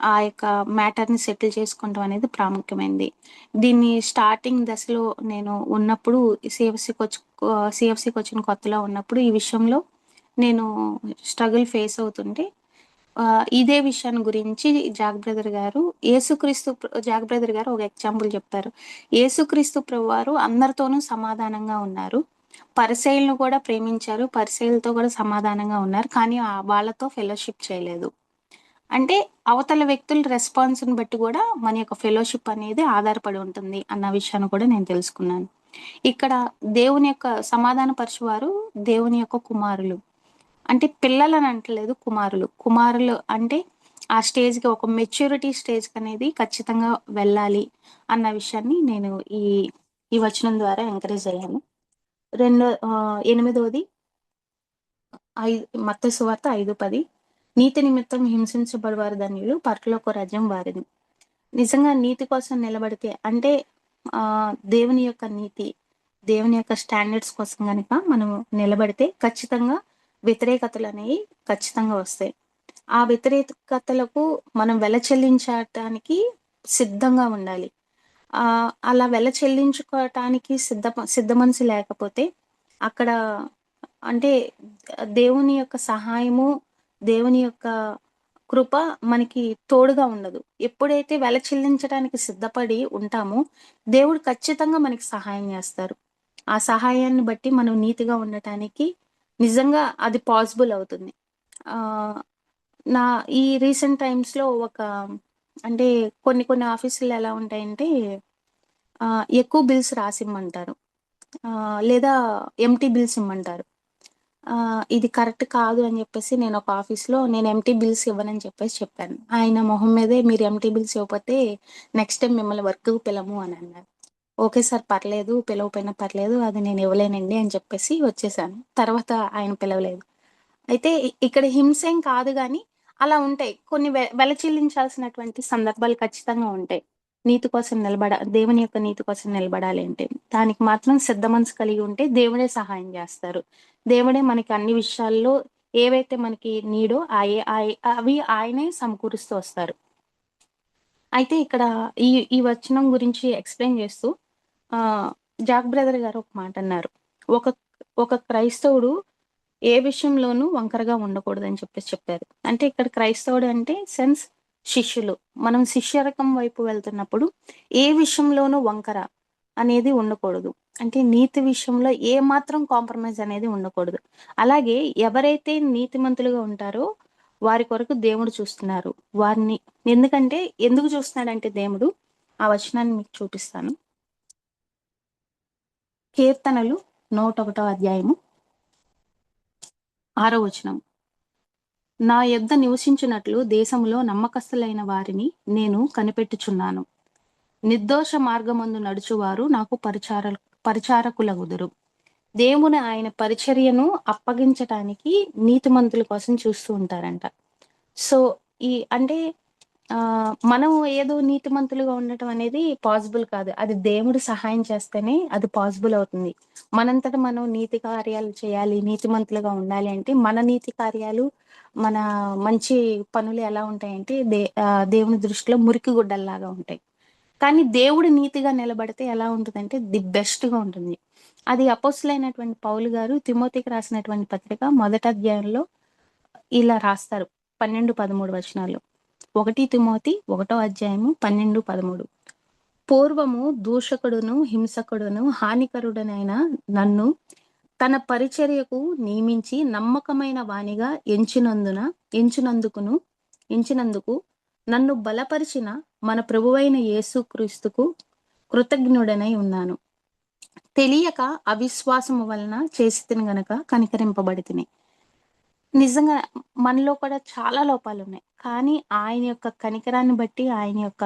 ఆ యొక్క మ్యాటర్‌ని సెటిల్ చేసుకోవడం అనేది ప్రాముఖ్యమైనది. దీన్ని స్టార్టింగ్ దశలో నేను ఉన్నప్పుడు సీఎఫ్‌సీకొచ్చిన కొత్తలో ఉన్నప్పుడు ఈ విషయంలో నేను స్ట్రగుల్ ఫేస్ అవుతుంటే ఇదే విషయాన్ని గురించి జాక్ బ్రదర్ గారు ఒక ఎగ్జాంపుల్ చెప్తారు. యేసుక్రీస్తు ప్రభువారు అందరితోనూ సమాధానంగా ఉన్నారు. పరిసయ్యులను కూడా ప్రేమించారు. పరిసయ్యులతో కూడా సమాధానంగా ఉన్నారు. కానీ వాళ్ళతో ఫెలోషిప్ చేయలేదు. అంటే అవతల వ్యక్తుల రెస్పాన్స్‌ని బట్టి కూడా మన యొక్క ఫెలోషిప్ అనేది ఆధారపడి ఉంటుంది అన్న విషయాన్ని కూడా నేను తెలుసుకున్నాను. ఇక్కడ దేవుని యొక్క సమాధాన పరచువారు దేవుని యొక్క కుమారులు. అంటే పిల్లలని అంటలేదు, కుమారులు. కుమారులు అంటే ఆ స్టేజ్‌కి ఒక మెచ్యూరిటీ స్టేజ్‌కి అనేది ఖచ్చితంగా వెళ్ళాలి అన్న విషయాన్ని నేను ఈ వచనం ద్వారా ఎంకరేజ్ అయ్యాను. 8వది మత్తయి సువార్త 5:10 నీతి నిమిత్తం హింసించబడువారు ధన్యులు, పరలోక రాజ్యం వారిది. నిజంగా నీతి కోసం నిలబడితే అంటే దేవుని యొక్క నీతి, దేవుని యొక్క స్టాండర్డ్స్ కోసం గనుక మనం నిలబడితే ఖచ్చితంగా వ్యతిరేకతలనేవి ఖచ్చితంగా వస్తాయి. ఆ వ్యతిరేకతలకు మనం వెల చెల్లించటానికి సిద్ధంగా ఉండాలి. అలా వెల చెల్లించుకోవటానికి సిద్ధ మనసు లేకపోతే అక్కడ అంటే దేవుని యొక్క సహాయము, దేవుని యొక్క కృప మనకి తోడుగా ఉండదు. ఎప్పుడైతే వెల చెల్లించడానికి సిద్ధపడి ఉంటామో దేవుడు ఖచ్చితంగా మనకి సహాయం చేస్తారు. ఆ సహాయాన్ని బట్టి మనం నీతిగా ఉండటానికి నిజంగా అది పాసిబుల్ అవుతుంది. ఈ రీసెంట్ టైమ్స్‌లో అంటే కొన్ని ఆఫీసులు ఎలా ఉంటాయంటే ఎక్కువ బిల్స్ రాసిమ్మంటారు. లేదా ఎంప్టీ బిల్స్ ఇమ్మంటారు. ఇది కరెక్ట్ కాదు అని చెప్పేసి నేను ఒక ఆఫీస్‌లో నేను ఎంప్టీ బిల్స్ ఇవ్వనని చెప్పాను. ఆయన మొహం మీదే మీరు ఎంప్టీ బిల్స్ ఇవ్వకపోతే నెక్స్ట్ టైమ్ మిమ్మల్ని వర్క్‌కి పిలవము అని అన్నారు. ఓకే సార్ పర్లేదు, పిలవకపోయినా పర్లేదు, అది నేను ఇవ్వలేనండి అని చెప్పేసి వచ్చేసాను. తర్వాత ఆయన పిలవలేదు. అయితే ఇక్కడ హింసేం కాదు గానీ అలా ఉంటాయి. కొన్ని వెల చెల్లించాల్సినటువంటి సందర్భాలు ఖచ్చితంగా ఉంటాయి. దేవుని యొక్క నీతి కోసం నిలబడాలి అంటే. దానికి మాత్రం సిద్ధ మనసు కలిగి ఉంటే దేవుడే సహాయం చేస్తారు. దేవుడే మనకి అన్ని విషయాల్లో ఏవైతే మనకి నీడో అవి ఆయనే సమకూరుస్తూ వస్తారు. అయితే ఇక్కడ ఈ వచనం గురించి ఎక్స్‌ప్లెయిన్ చేస్తూ జాక్ బ్రదర్ గారు ఒక మాట అన్నారు. ఒక క్రైస్తవుడు ఏ విషయంలోనూ వంకరగా ఉండకూడదని చెప్పారు. అంటే ఇక్కడ క్రైస్తవుడు అంటే సెన్స్ శిష్యులు. మనం శిష్యరకం వైపు వెళ్తున్నప్పుడు ఏ విషయంలోనూ వంకర అనేది ఉండకూడదు. అంటే నీతి విషయంలో ఏ మాత్రం కాంప్రమైజ్ అనేది ఉండకూడదు. అలాగే ఎవరైతే నీతిమంతులుగా ఉంటారో వారి కొరకు దేవుడు చూస్తున్నారు. వారిని ఎందుకు చూస్తున్నాడంటే దేవుడు ఆ వచనాన్ని మీకు చూపిస్తాను. కీర్తనలు 101వ అధ్యాయము 6వ వచనం. నా యొద్ద నివసించున్నట్లు దేశంలో నమ్మకస్తులైన వారిని నేను కనిపెట్టుచున్నాను. నిర్దోష మార్గమందు నడుచువారు నాకు పరిచారకులగుదురు. దేవుని ఆయన పరిచర్యను అప్పగించటానికి నీతిమంతుల కోసం చూస్తూ ఉంటారంట. సో, ఈ అంటే మనం ఏదో నీతిమంతులుగా ఉండటం అనేది పాసిబుల్ కాదు. అది దేవుడు సహాయం చేస్తేనే అది పాసిబుల్ అవుతుంది. మనంతట మనం నీతి కార్యాలు చేయాలి, నీతిమంతులుగా ఉండాలి అంటే మన నీతి కార్యాలు, మన మంచి పనులు ఎలా ఉంటాయంటే దేవుని దృష్టిలో మురికి గుడ్డల్లాగా ఉంటాయి. కానీ దేవుడు నీతిగా నిలబడితే ఎలా ఉంటుందంటే ది బెస్ట్‌గా ఉంటుంది. అది అపోస్తలుడైనటువంటి పౌలు గారు తిమోతికి రాసినటువంటి పత్రిక మొదటి అధ్యాయంలో ఇలా రాస్తారు. 12, 13 వచనాలు. 1 తిమోతి 1 అధ్యాయము 12, 13. పూర్వము దూషకుడును, హింసకుడును, హానికరుడనైన నన్ను తన పరిచర్యకు నియమించి నమ్మకమైన వానిగా ఎంచినందుకు నన్ను బలపరిచిన మన ప్రభువైన యేసుక్రీస్తుకు కృతజ్ఞుడనై ఉన్నాను. తెలియక అవిశ్వాసము వలన చేసితిని గనక కనికరింపబడితిని. నిజంగా మనలో కూడా చాలా లోపాలున్నాయి. కానీ ఆయన యొక్క కనికరాన్ని బట్టి, ఆయన యొక్క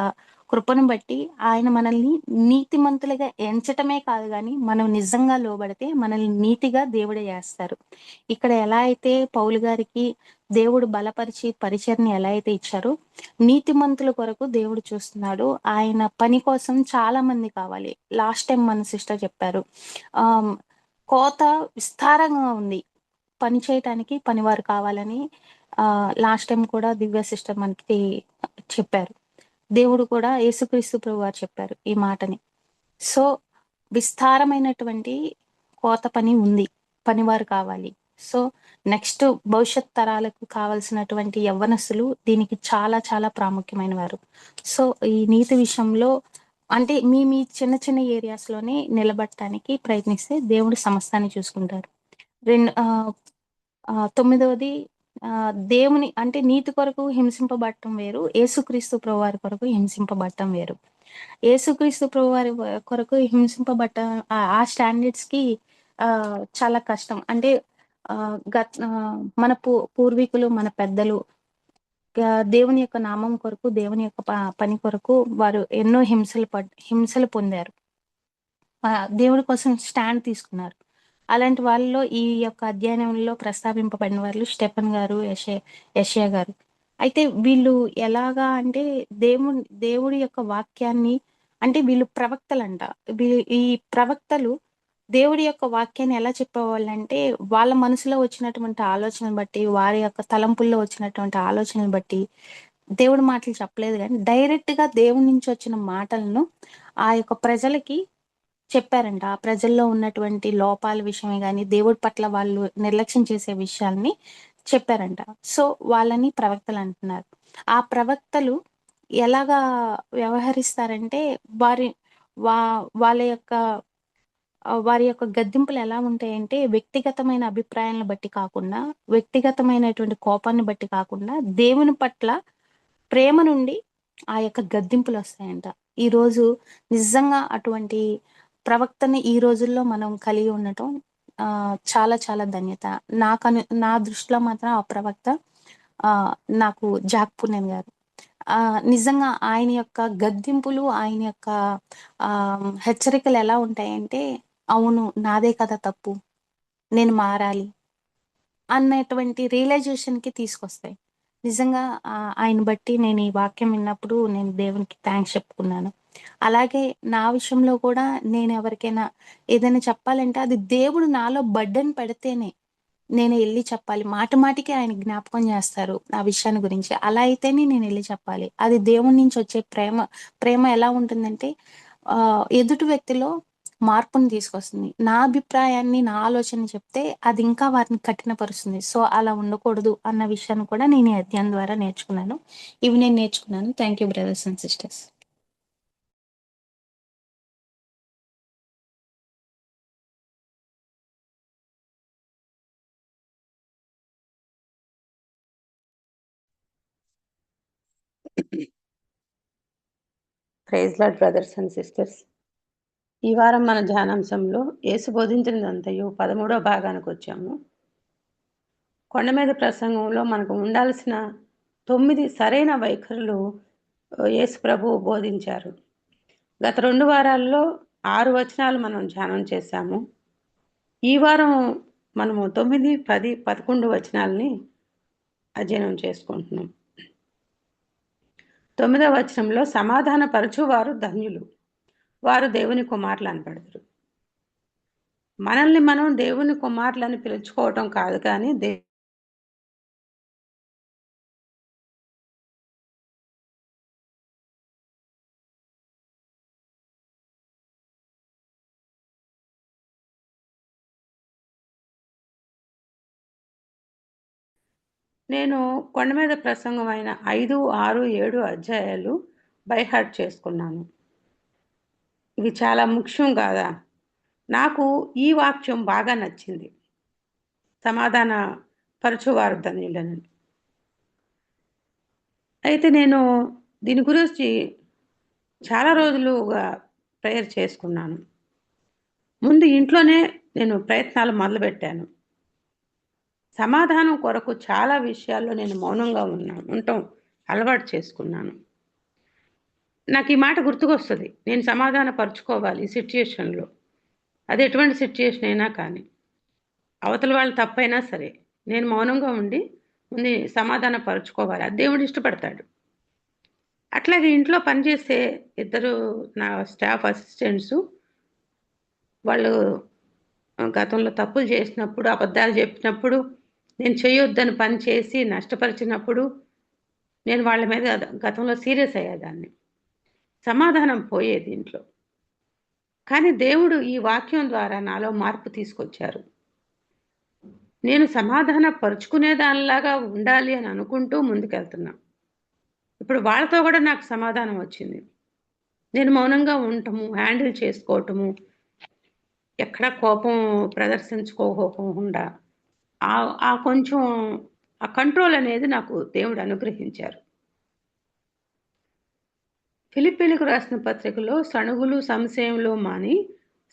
కృపను బట్టి ఆయన మనల్ని నీతిమంతులుగా ఎంచటమే కాదు గానీ, మనం నిజంగా లోబడితే మనల్ని నీతిగా దేవుడే చేస్తారు. ఇక్కడ ఎలా అయితే పౌలు గారికి దేవుడు బలపరిచి పరిచర్ని ఎలా అయితే ఇచ్చారో, నీతిమంతుల కొరకు దేవుడు చూస్తున్నాడు. ఆయన పని కోసం చాలా మంది కావాలి. లాస్ట్ టైం మన సిస్టర్ చెప్పారు. కోత విస్తారంగా ఉంది. పని చేయటానికి పనివారు కావాలని లాస్ట్ టైం కూడా దివ్య సిస్టర్ మనకి చెప్పారు. దేవుడు కూడా యేసుక్రీస్తు ప్రభువారు చెప్పారు ఈ మాటని. సో విస్తారమైనటువంటి కోత పని ఉంది, పనివారు కావాలి. సో నెక్స్ట్ భవిష్యత్ తరాలకు కావాల్సినటువంటి యవ్వనస్తులు దీనికి చాలా చాలా ప్రాముఖ్యమైన వారు. సో ఈ నీతి విషయంలో అంటే మీ చిన్న చిన్న ఏరియాస్ లోనే నిలబడటానికి ప్రయత్నిస్తే దేవుడు సమస్తాన్ని చూసుకుంటారు. 9వది దేవుని అంటే నీతి కొరకు హింసింపబడటం వేరు, యేసుక్రీస్తు ప్రభువారి కొరకు హింసింపబడటం వేరు. యేసుక్రీస్తు ప్రభువారి కొరకు హింసింపబడ్డ ఆ స్టాండర్డ్స్ కి చాలా కష్టం. అంటే మన పూర్వీకులు, మన పెద్దలు దేవుని యొక్క నామం కొరకు, దేవుని యొక్క పని కొరకు వారు ఎన్నో హింసలు పొందారు. దేవుడి కోసం స్టాండ్ తీసుకున్నారు. అలాంటి వాళ్ళలో ఈ యొక్క అధ్యయనంలో ప్రస్తావింపబడిన వాళ్ళు స్టెఫెన్ గారు, యెషయా గారు. అయితే వీళ్ళు ఎలాగా అంటే దేవుడి యొక్క వాక్యాన్ని అంటే వీళ్ళు ప్రవక్తలంట. ఈ ప్రవక్తలు దేవుడి యొక్క వాక్యాన్ని ఎలా చెప్పేవాళ్ళంటే వాళ్ళ మనసులో వచ్చినటువంటి ఆలోచనను బట్టి, వారి యొక్క తలంపుల్లో వచ్చినటువంటి ఆలోచనను బట్టి దేవుడి మాటలు చెప్పలేదు కానీ డైరెక్ట్ గా దేవుడి నుంచి వచ్చిన మాటలను ఆ యొక్క ప్రజలకి చెప్పారంట. ఆ ప్రజల్లో ఉన్నటువంటి లోపాల విషయమే గాని, దేవుడి పట్ల వాళ్ళు నిర్లక్ష్యం చేసే విషయాల్ని చెప్పారంట. సో వాళ్ళని ప్రవక్తలు అంటున్నారు. ఆ ప్రవక్తలు ఎలాగా వ్యవహరిస్తారంటే వారి యొక్క గద్దింపులు ఎలా ఉంటాయంటే వ్యక్తిగతమైన అభిప్రాయాలను బట్టి కాకుండా, వ్యక్తిగతమైనటువంటి కోపాన్ని బట్టి కాకుండా దేవుని పట్ల ప్రేమ నుండి ఆ యొక్క గద్దింపులు వస్తాయంట. ఈరోజు నిజంగా అటువంటి ప్రవక్తని ఈ రోజుల్లో మనం కలిగి ఉండటం చాలా చాలా ధన్యత. నా దృష్టిలో మాత్రం ఆ ప్రవక్త నాకు జాక్ పున్నెన్ గారు. నిజంగా ఆయన యొక్క గద్దింపులు, ఆయన యొక్క హెచ్చరికలు ఎలా ఉంటాయంటే అవును నాదే కదా తప్పు, నేను మారాలి అన్నటువంటి రియలైజేషన్ కి తీసుకొస్తాయి. నిజంగా ఆయన బట్టి నేను ఈ వాక్యం విన్నప్పుడు నేను దేవునికి థ్యాంక్స్ చెప్పుకున్నాను. అలాగే నా విషయంలో కూడా నేను ఎవరికైనా ఏదైనా చెప్పాలంటే అది దేవుడు నాలో బర్డెన్ పెడితేనే నేను వెళ్ళి చెప్పాలి. మాటికి ఆయన జ్ఞాపకం చేస్తారు ఆ విషయాన్ని గురించి. అలా అయితేనే నేను వెళ్ళి చెప్పాలి. అది దేవుడి నుంచి వచ్చే ప్రేమ ఎలా ఉంటుందంటే ఎదుటి వ్యక్తిలో మార్పుని తీసుకొస్తుంది. నా అభిప్రాయాన్ని, నా ఆలోచన చెప్తే అది ఇంకా వారిని కఠినపరుస్తుంది. సో అలా ఉండకూడదు అన్న విషయాన్ని కూడా నేను ఈ అధ్యాయం ద్వారా నేర్చుకున్నాను. ఇవి నేను నేర్చుకున్నాను. Thank you brothers and sisters. Praise Lord brothers and sisters. ఈ వారం మన ధ్యానాంశంలో యేసు బోధించినదంతయు 13వ భాగానికి వచ్చాము. కొండ మీద ప్రసంగంలో మనకు ఉండాల్సిన 9 సరైన వైఖరులు యేసు ప్రభువు బోధించారు. గత 2 వారాల్లో 6 వచనాలు మనం ధ్యానం చేశాము. ఈ వారం మనము 9, 10, 11 వచనాలని అధ్యయనం చేసుకుంటున్నాం. 9వ వచనంలో సమాధాన పరచువారు ధన్యులు, వారు దేవుని కుమారులు అనబడతారు. మనల్ని మనం దేవుని కుమారులని పిలుచుకోవటం కాదు, కానీ నేను కొండ మీద ప్రసంగం అయిన 5, 6, 7 అధ్యాయాలు బైహార్ట్ చేసుకున్నాను. ఇవి చాలా ముఖ్యం కాదా? నాకు ఈ వాక్యం బాగా నచ్చింది, సమాధాన పరచువారు ధన్యులని. అయితే నేను దీని గురించి చాలా రోజులుగా ప్రేయర్ చేసుకున్నాను. ముందు ఇంట్లోనే నేను ప్రయత్నాలు మొదలుపెట్టాను. సమాధానం కొరకు చాలా విషయాల్లో నేను మౌనంగా ఉండటం అలవాటు చేసుకున్నాను. నాకు ఈ మాట గుర్తుకొస్తుంది, నేను సమాధాన పరుచుకోవాలి ఈ సిచ్యుయేషన్లో. అది ఎటువంటి సిచ్యుయేషన్ అయినా కానీ, అవతల వాళ్ళు తప్పైనా సరే నేను మౌనంగా ఉండి ముందు సమాధాన పరుచుకోవాలి. అది దేవుడు ఇష్టపడతాడు. అట్లాగే ఇంట్లో పనిచేసే 2 నా స్టాఫ్ అసిస్టెంట్స్, వాళ్ళు గతంలో తప్పులు చేసినప్పుడు, అబద్ధాలు చెప్పినప్పుడు, నేను చేయొద్దని పని చేసి నష్టపరిచినప్పుడు నేను వాళ్ళ మీద గతంలో సీరియస్ అయ్యేదాన్ని. సమాధానం పోయేది ఇంట్లో. కానీ దేవుడు ఈ వాక్యం ద్వారా నాలో మార్పు తీసుకొచ్చారు. నేను సమాధాన పరుచుకునే దానిలాగా ఉండాలి అని అనుకుంటూ ముందుకెళ్తున్నా. ఇప్పుడు వాళ్ళతో కూడా నాకు సమాధానం వచ్చింది. నేను మౌనంగా ఉండటము, హ్యాండిల్ చేసుకోవటము, ఎక్కడ కోపం ప్రదర్శించుకోకుండా ఆ కొంచెం ఆ కంట్రోల్ అనేది నాకు దేవుడు అనుగ్రహించారు. ఫిలిప్పీలకు రాసిన పత్రికలో సణుగులు సంశయములు మాని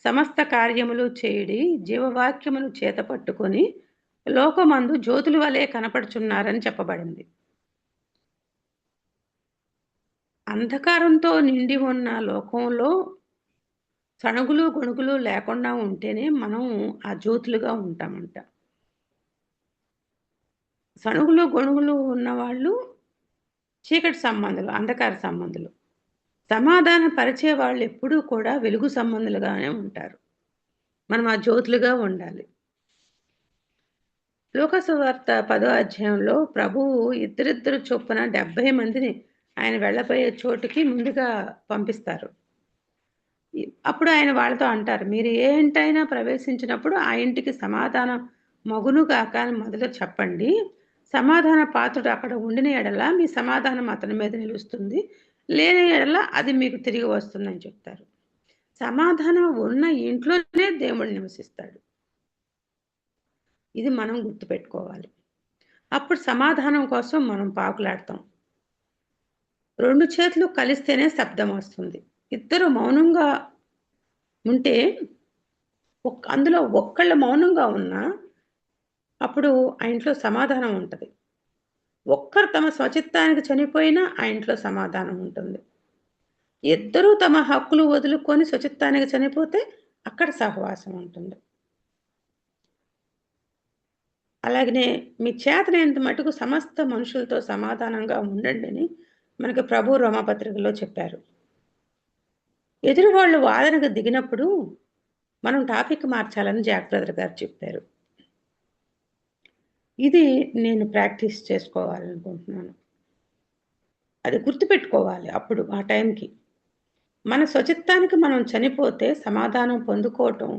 సమస్త కార్యములు చేయుడి, జీవవాక్యమును చేత పట్టుకొని లోకమందు జ్యోతుల వలె కనపడుచున్నారని చెప్పబడింది. అంధకారంతో నిండి ఉన్న లోకంలో సణుగులు గొణుగులు లేకుండా ఉంటేనే మనం ఆ జ్యోతులుగా ఉంటామంట. సణుగులు గొణుగులు ఉన్నవాళ్ళు చీకటి సంబంధులు, అంధకార సంబంధులు. సమాధాన పరిచే వాళ్ళు ఎప్పుడూ కూడా వెలుగు సంబంధులుగానే ఉంటారు. మనం ఆ జ్యోతులుగా ఉండాలి. లూకాసు వార్త 10వ అధ్యాయంలో ప్రభువు ఇద్దరిద్దరు చొప్పున 70 మందిని ఆయన వెళ్ళబోయే చోటుకి ముందుగా పంపిస్తారు. అప్పుడు ఆయన వాళ్ళతో అంటారు, మీరు ఏ ఇంటైనా ప్రవేశించినప్పుడు ఆ ఇంటికి సమాధానం మగును కాక అని మొదలు చెప్పండి. సమాధాన పాత్రుడు అక్కడ ఉండిన ఎడల మీ సమాధానం అతని మీద నిలుస్తుంది, లేని ఎడల అది మీకు తిరిగి వస్తుందని చెప్తారు. సమాధానం ఉన్న ఇంట్లోనే దేవుడు నివసిస్తాడు. ఇది మనం గుర్తుపెట్టుకోవాలి. అప్పుడు సమాధానం కోసం మనం పాకులాడతాం. 2 చేతులు కలిస్తేనే శబ్దం వస్తుంది. ఇద్దరు మౌనంగా ఉంటే అందులో ఒక్కళ్ళు మౌనంగా ఉన్నా అప్పుడు ఆ ఇంట్లో సమాధానం ఉంటుంది. ఒక్కరు తమ స్వచిత్తానికి చనిపోయినా ఆ ఇంట్లో సమాధానం ఉంటుంది. ఇద్దరూ తమ హక్కులు వదులుకొని స్వచిత్తానికి చనిపోతే అక్కడ సహవాసం ఉంటుంది. అలాగనే మీ చేతనైనంత మటుకు సమస్త మనుషులతో సమాధానంగా ఉండండి అని మనకి ప్రభు రోమాపత్రికలో చెప్పారు. ఎదురు వాళ్ళు వాదనకు దిగినప్పుడు మనం టాపిక్ మార్చాలని జాక్ బ్రదర్ గారు చెప్పారు. ఇది నేను ప్రాక్టీస్ చేసుకోవాలనుకుంటున్నాను. అది గుర్తుపెట్టుకోవాలి. అప్పుడు ఆ టైంకి మన స్వచిత్తానికి మనం చనిపోతే సమాధానం పొందుకోవటం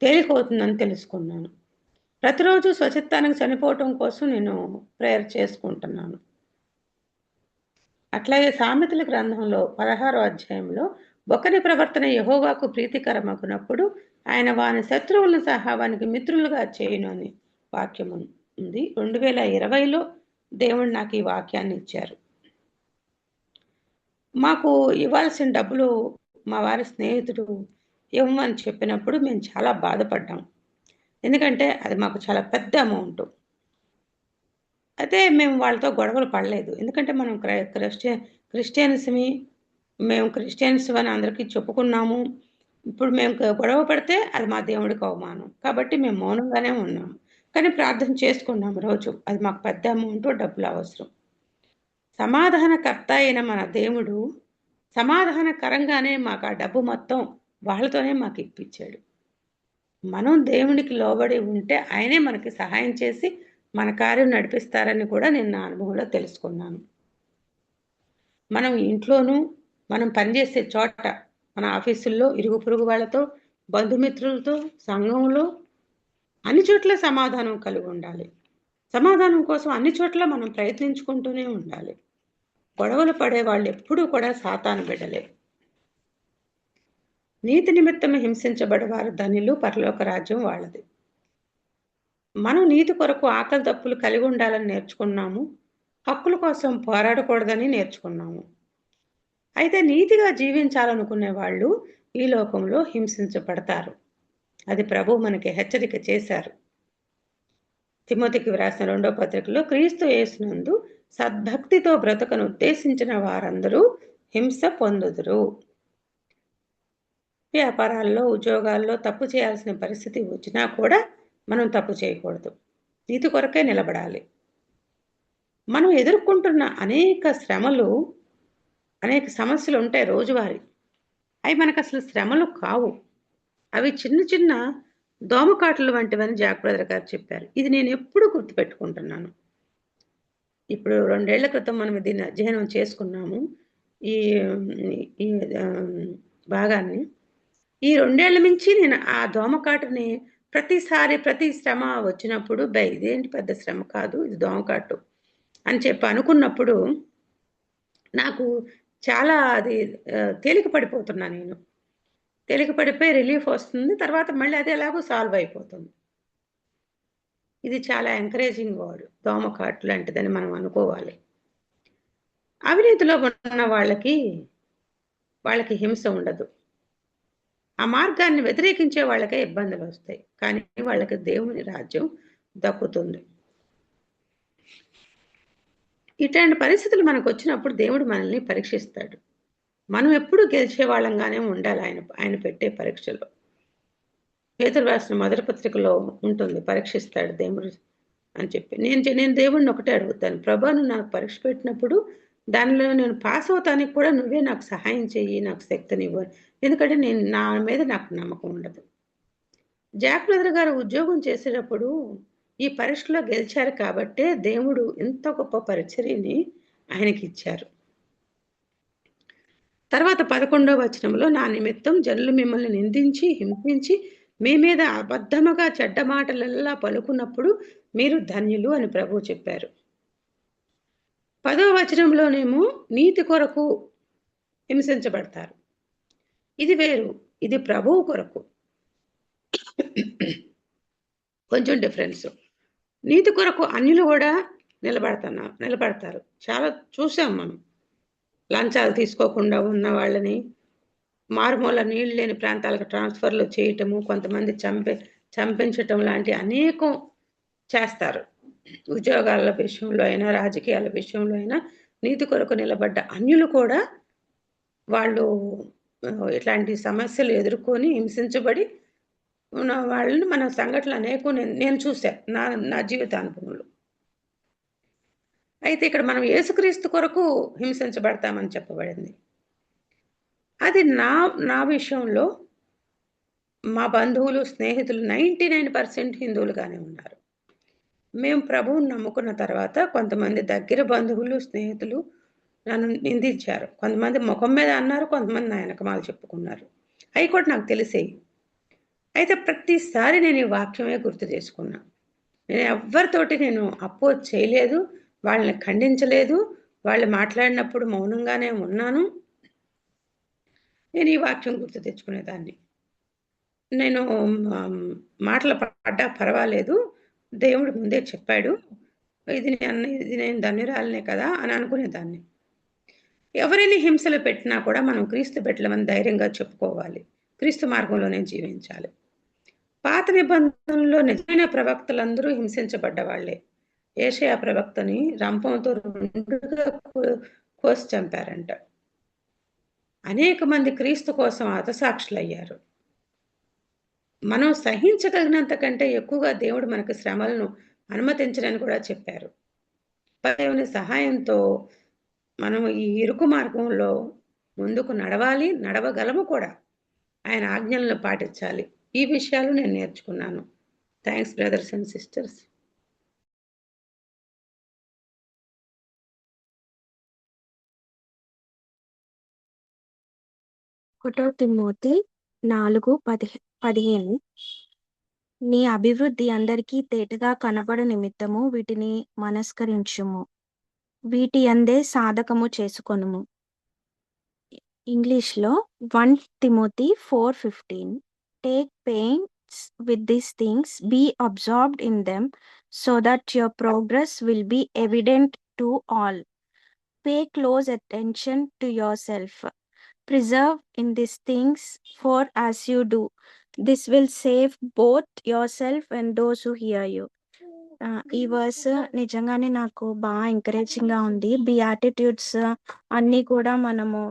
తేలికవుతుందని తెలుసుకున్నాను. ప్రతిరోజు స్వచిత్తానికి చనిపోవటం కోసం నేను ప్రేయర్ చేసుకుంటున్నాను. అట్లాగే సామెతల గ్రంథంలో 16వ అధ్యాయంలో ఒకరి ప్రవర్తన యెహోవాకు ప్రీతికరమగునప్పుడు ఆయన వాని శత్రువులను సహా వానికి మిత్రులుగా చేయును అని వాక్యం ఉంది. 2020లో దేవుడు నాకు ఈ వాక్యాన్ని ఇచ్చారు. మాకు ఇవ్వాల్సిన డబ్బులు మా వారి స్నేహితుడు ఇవ్వమని చెప్పినప్పుడు మేము చాలా బాధపడ్డాం. ఎందుకంటే అది మాకు చాలా పెద్ద అమౌంట్. అయితే మేము వాళ్ళతో గొడవలు పడలేదు. ఎందుకంటే మనం క్రిస్టియన్స్మి, మేము క్రిస్టియన్స్ అని అందరికీ చెప్పుకున్నాము. ఇప్పుడు మేము గొడవ పడితే అది మా దేవుడికి అవమానం. కాబట్టి మేము మౌనంగానే ఉన్నాము. కానీ ప్రార్థన చేసుకున్నాము రోజు. అది మాకు పెద్ద అమౌంట్, డబ్బులు అవసరం. సమాధానకర్త అయిన మన దేవుడు సమాధానకరంగానే మాకు ఆ డబ్బు మొత్తం వాళ్ళతోనే మాకు ఇప్పించాడు. మనం దేవునికి లోబడి ఉంటే ఆయనే మనకి సహాయం చేసి మన కార్యం నడిపిస్తారని కూడా నేను నా అనుభవంలో తెలుసుకున్నాను. మనం ఇంట్లోనూ, మనం పనిచేసే చోట, మన ఆఫీసుల్లో, ఇరుగు పొరుగు వాళ్ళతో, బంధుమిత్రులతో, సంఘంలో అన్ని చోట్ల సమాధానం కలిగి ఉండాలి. సమాధానం కోసం అన్ని చోట్ల మనం ప్రయత్నించుకుంటూనే ఉండాలి. గొడవలు పడే వాళ్ళు ఎప్పుడూ కూడా సాతాను బిడ్డలే. నీతి నిమిత్తం హింసించబడేవారు ధన్యులు, పరలోక రాజ్యం వాళ్ళది. మనం నీతి కొరకు ఆకలి తప్పులు కలిగి ఉండాలని నేర్చుకున్నాము. హక్కుల కోసం పోరాడకూడదని నేర్చుకున్నాము. అయితే నీతిగా జీవించాలనుకునే వాళ్ళు ఈ లోకంలో హింసించబడతారు. అది ప్రభు మనకి హెచ్చరిక చేశారు. తిమోతికి వ్రాసిన 2వ పత్రికలో క్రీస్తు యేసునందు సద్భక్తితో బ్రతకను ఉద్దేశించిన వారందరూ హింస పొందుదురు. వ్యాపారాల్లో, ఉద్యోగాల్లో తప్పు చేయాల్సిన పరిస్థితి వచ్చినా కూడా మనం తప్పు చేయకూడదు. నీతి కొరకే నిలబడాలి. మనం ఎదుర్కొంటున్న అనేక శ్రమలు, అనేక సమస్యలు ఉంటాయి రోజువారీ. అవి మనకు అసలు శ్రమలు కావు. అవి చిన్న చిన్న దోమకాటలు వంటివని జాక్ బ్రదర్ గారు చెప్పారు. ఇది నేను ఎప్పుడు గుర్తుపెట్టుకుంటున్నాను. ఇప్పుడు 2 ఏళ్ల క్రితం మనం దీన్ని అధ్యయనం చేసుకున్నాము, ఈ ఈ భాగాన్ని. ఈ 2 ఏళ్ల నుంచి నేను ఆ దోమకాటుని ప్రతిసారి, ప్రతి శ్రమ వచ్చినప్పుడు ఇదేంటి పెద్ద శ్రమ కాదు, ఇది దోమకాటు అని చెప్పి అనుకున్నప్పుడు నాకు చాలా అది తేలిక పడిపోతున్నా. నేను తేలిక పడిపోయి రిలీఫ్ వస్తుంది. తర్వాత మళ్ళీ అది ఎలాగో సాల్వ్ అయిపోతుంది. ఇది చాలా ఎంకరేజింగ్ వర్డ్. దోమకాటు లాంటిదని మనం అనుకోవాలి. అవినీతిలో ఉన్న వాళ్ళకి హింస ఉండదు. ఆ మార్గాన్ని వ్యతిరేకించే వాళ్ళకే ఇబ్బందులు వస్తాయి. కానీ వాళ్ళకి దేవుని రాజ్యం దక్కుతుంది. ఇట్లాంటి పరిస్థితులు మనకు వచ్చినప్పుడు దేవుడు మనల్ని పరీక్షిస్తాడు. మనం ఎప్పుడు గెలిచే వాళ్ళంగానే ఉండాలి ఆయన పెట్టే పరీక్షలో. పేతురు రాసిన 1వ పత్రికలో ఉంటుంది, పరీక్షిస్తాడు దేవుడు అని చెప్పి. నేను దేవుడిని ఒకటే అడుగుతాను, ప్రభా నువ్వు నాకు పరీక్ష పెట్టినప్పుడు దానిలో నేను పాస్ అవుతానికి కూడా నువ్వే నాకు సహాయం చెయ్యి, నాకు శక్తినివ్వు. ఎందుకంటే నా మీద నాకు నమ్మకం ఉండదు. జాక్ బ్రదర్ గారు ఉద్యోగం చేసేటప్పుడు ఈ పరీక్షలో గెలిచారు కాబట్టే దేవుడు ఎంత గొప్ప పరిచర్యని ఆయనకి ఇచ్చారు. తర్వాత 11వ వచనంలో నా నిమిత్తం జనులు మిమ్మల్ని నిందించి హింసించి మీ మీద అబద్ధముగా చెడ్డ మాటలెల్లా పలుకున్నప్పుడు మీరు ధన్యులు అని ప్రభువు చెప్పారు. 10వ వచనంలోనేమో నీతి కొరకు హింసించబడతారు. ఇది వేరు, ఇది ప్రభువు కొరకు. కొంచెం డిఫరెన్స్. నీతి కొరకు అన్యులు కూడా నిలబడతారు. చాలా చూసాం మనం. లంచాలు తీసుకోకుండా ఉన్న వాళ్ళని మారుమూల నీళ్ళు లేని ప్రాంతాలకు ట్రాన్స్ఫర్లు చేయటము, కొంతమంది చంపించటం లాంటి అనేకం చేస్తారు. ఉద్యోగాల విషయంలో అయినా, రాజకీయాల విషయంలో అయినా నీతి కొరకు నిలబడ్డ అన్యులు కూడా వాళ్ళు ఇట్లాంటి సమస్యలు ఎదుర్కొని హింసించబడి ఉన్న వాళ్ళని మన సంఘటనలు అనేకం నేను చూశాను నా జీవిత అనుభవంలో. అయితే ఇక్కడ మనం యేసుక్రీస్తు కొరకు హింసించబడతామని చెప్పబడింది. అది నా విషయంలో మా బంధువులు, స్నేహితులు 99% హిందువులుగానే ఉన్నారు. మేము ప్రభువుని నమ్ముకున్న తర్వాత కొంతమంది దగ్గర బంధువులు, స్నేహితులు నన్ను నిందించారు. కొంతమంది ముఖం మీద అన్నారు, కొంతమంది నా వెనకమాలు చెప్పుకున్నారు. అవి కూడా నాకు తెలిసేవి. అయితే ప్రతిసారి నేను ఈ వాక్యమే గుర్తు చేసుకున్నా. నేను ఎవరితోటి నేను అపోజ్ చేయలేదు, వాళ్ళని ఖండించలేదు. వాళ్ళు మాట్లాడినప్పుడు మౌనంగానే ఉన్నాను. నేను ఈ వాక్యం గుర్తు తెచ్చుకునేదాన్ని. నేను మాటలు పడ్డా పర్వాలేదు, దేవుడు ముందే చెప్పాడు, ఇది నేను ధన్యురాలనే కదా అని అనుకునేదాన్ని. ఎవరిని హింసలు పెట్టినా కూడా మనం క్రీస్తు బిడ్డలమని ధైర్యంగా చెప్పుకోవాలి. క్రీస్తు మార్గంలోనే జీవించాలి. పాత నిబంధనలో నిజమైన ప్రవక్తలందరూ హింసించబడ్డ వాళ్ళే. యేషయా ప్రవక్తని రంపంతో 2గా కోసి చంపారంట. అనేక మంది క్రీస్తు కోసం హతసాక్షులయ్యారు. మనం సహించగలిగినంత కంటే ఎక్కువగా దేవుడు మనకు శ్రమలను అనుమతించడని కూడా చెప్పారు. దేవుని సహాయంతో మనం ఈ ఇరుకు మార్గంలో ముందుకు నడవాలి, నడవగలము కూడా. ఆయన ఆజ్ఞలను పాటించాలి. ఈ విషయాలు నేను నేర్చుకున్నాను. Thanks brothers and sisters. ఒకటో తిమోతి 4:15 నీ అభివృద్ధి అందరికీ తేటగా కనబడు నిమిత్తము వీటిని మనస్కరించుము. వీటి యందే సాధకము చేసుకొనుము. ఇంగ్లీష్లో 1 Timothy 4:15 Take pains with these things, be absorbed in them, so that your progress will be evident to all. Pay close attention to yourself. Preserve in these things, for as you do, this will save both yourself and those who hear you. ఈ verse నిజంగానే నాకు బాగా encouraging గా ఉంది. Beatitudes అన్నీ కూడా మనము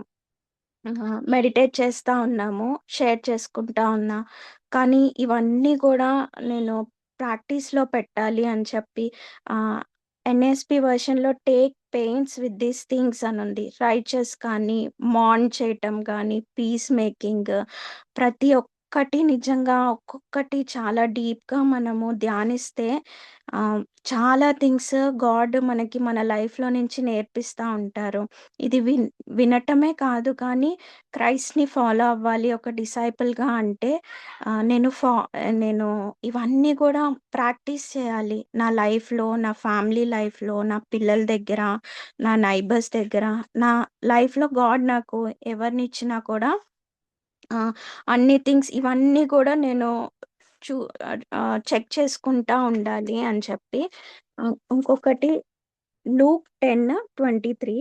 meditate చేస్తా ఉన్నాము, షేర్ చేసుకుంటా ఉన్నా. కానీ ఇవన్నీ కూడా నేను ప్రాక్టీస్‌లో పెట్టాలి అని చెప్పి ఎన్ఎస్పి వర్షన్‌లో take pains with these things అనుంది. రైచస్ కానీ, మార్న్ చేయటం కానీ, పీస్ మేకింగ్ ప్రతి ఒక్కటి నిజంగా ఒక్కొక్కటి చాలా డీప్‌గా మనము ధ్యానిస్తే చాలా థింగ్స్ గాడ్ మనకి మన లైఫ్‌లో నుంచి నేర్పిస్తా ఉంటారు. ఇది వినటమే కాదు కానీ క్రైస్ట్‌ని ఫాలో అవ్వాలి ఒక డిసైపుల్‌గా అంటే నేను ఇవన్నీ కూడా ప్రాక్టీస్ చేయాలి. నా లైఫ్‌లో, నా ఫ్యామిలీ లైఫ్‌లో, నా పిల్లల దగ్గర, నా నైబర్స్ దగ్గర, నా లైఫ్‌లో గాడ్ నాకు ఎవరినిచ్చినా కూడా అన్ని థింగ్స్ ఇవన్నీ కూడా నేను చెక్ చేసుకుంటా ఉండాలి అని చెప్పి. ఇంకొకటి లూక్ 10:23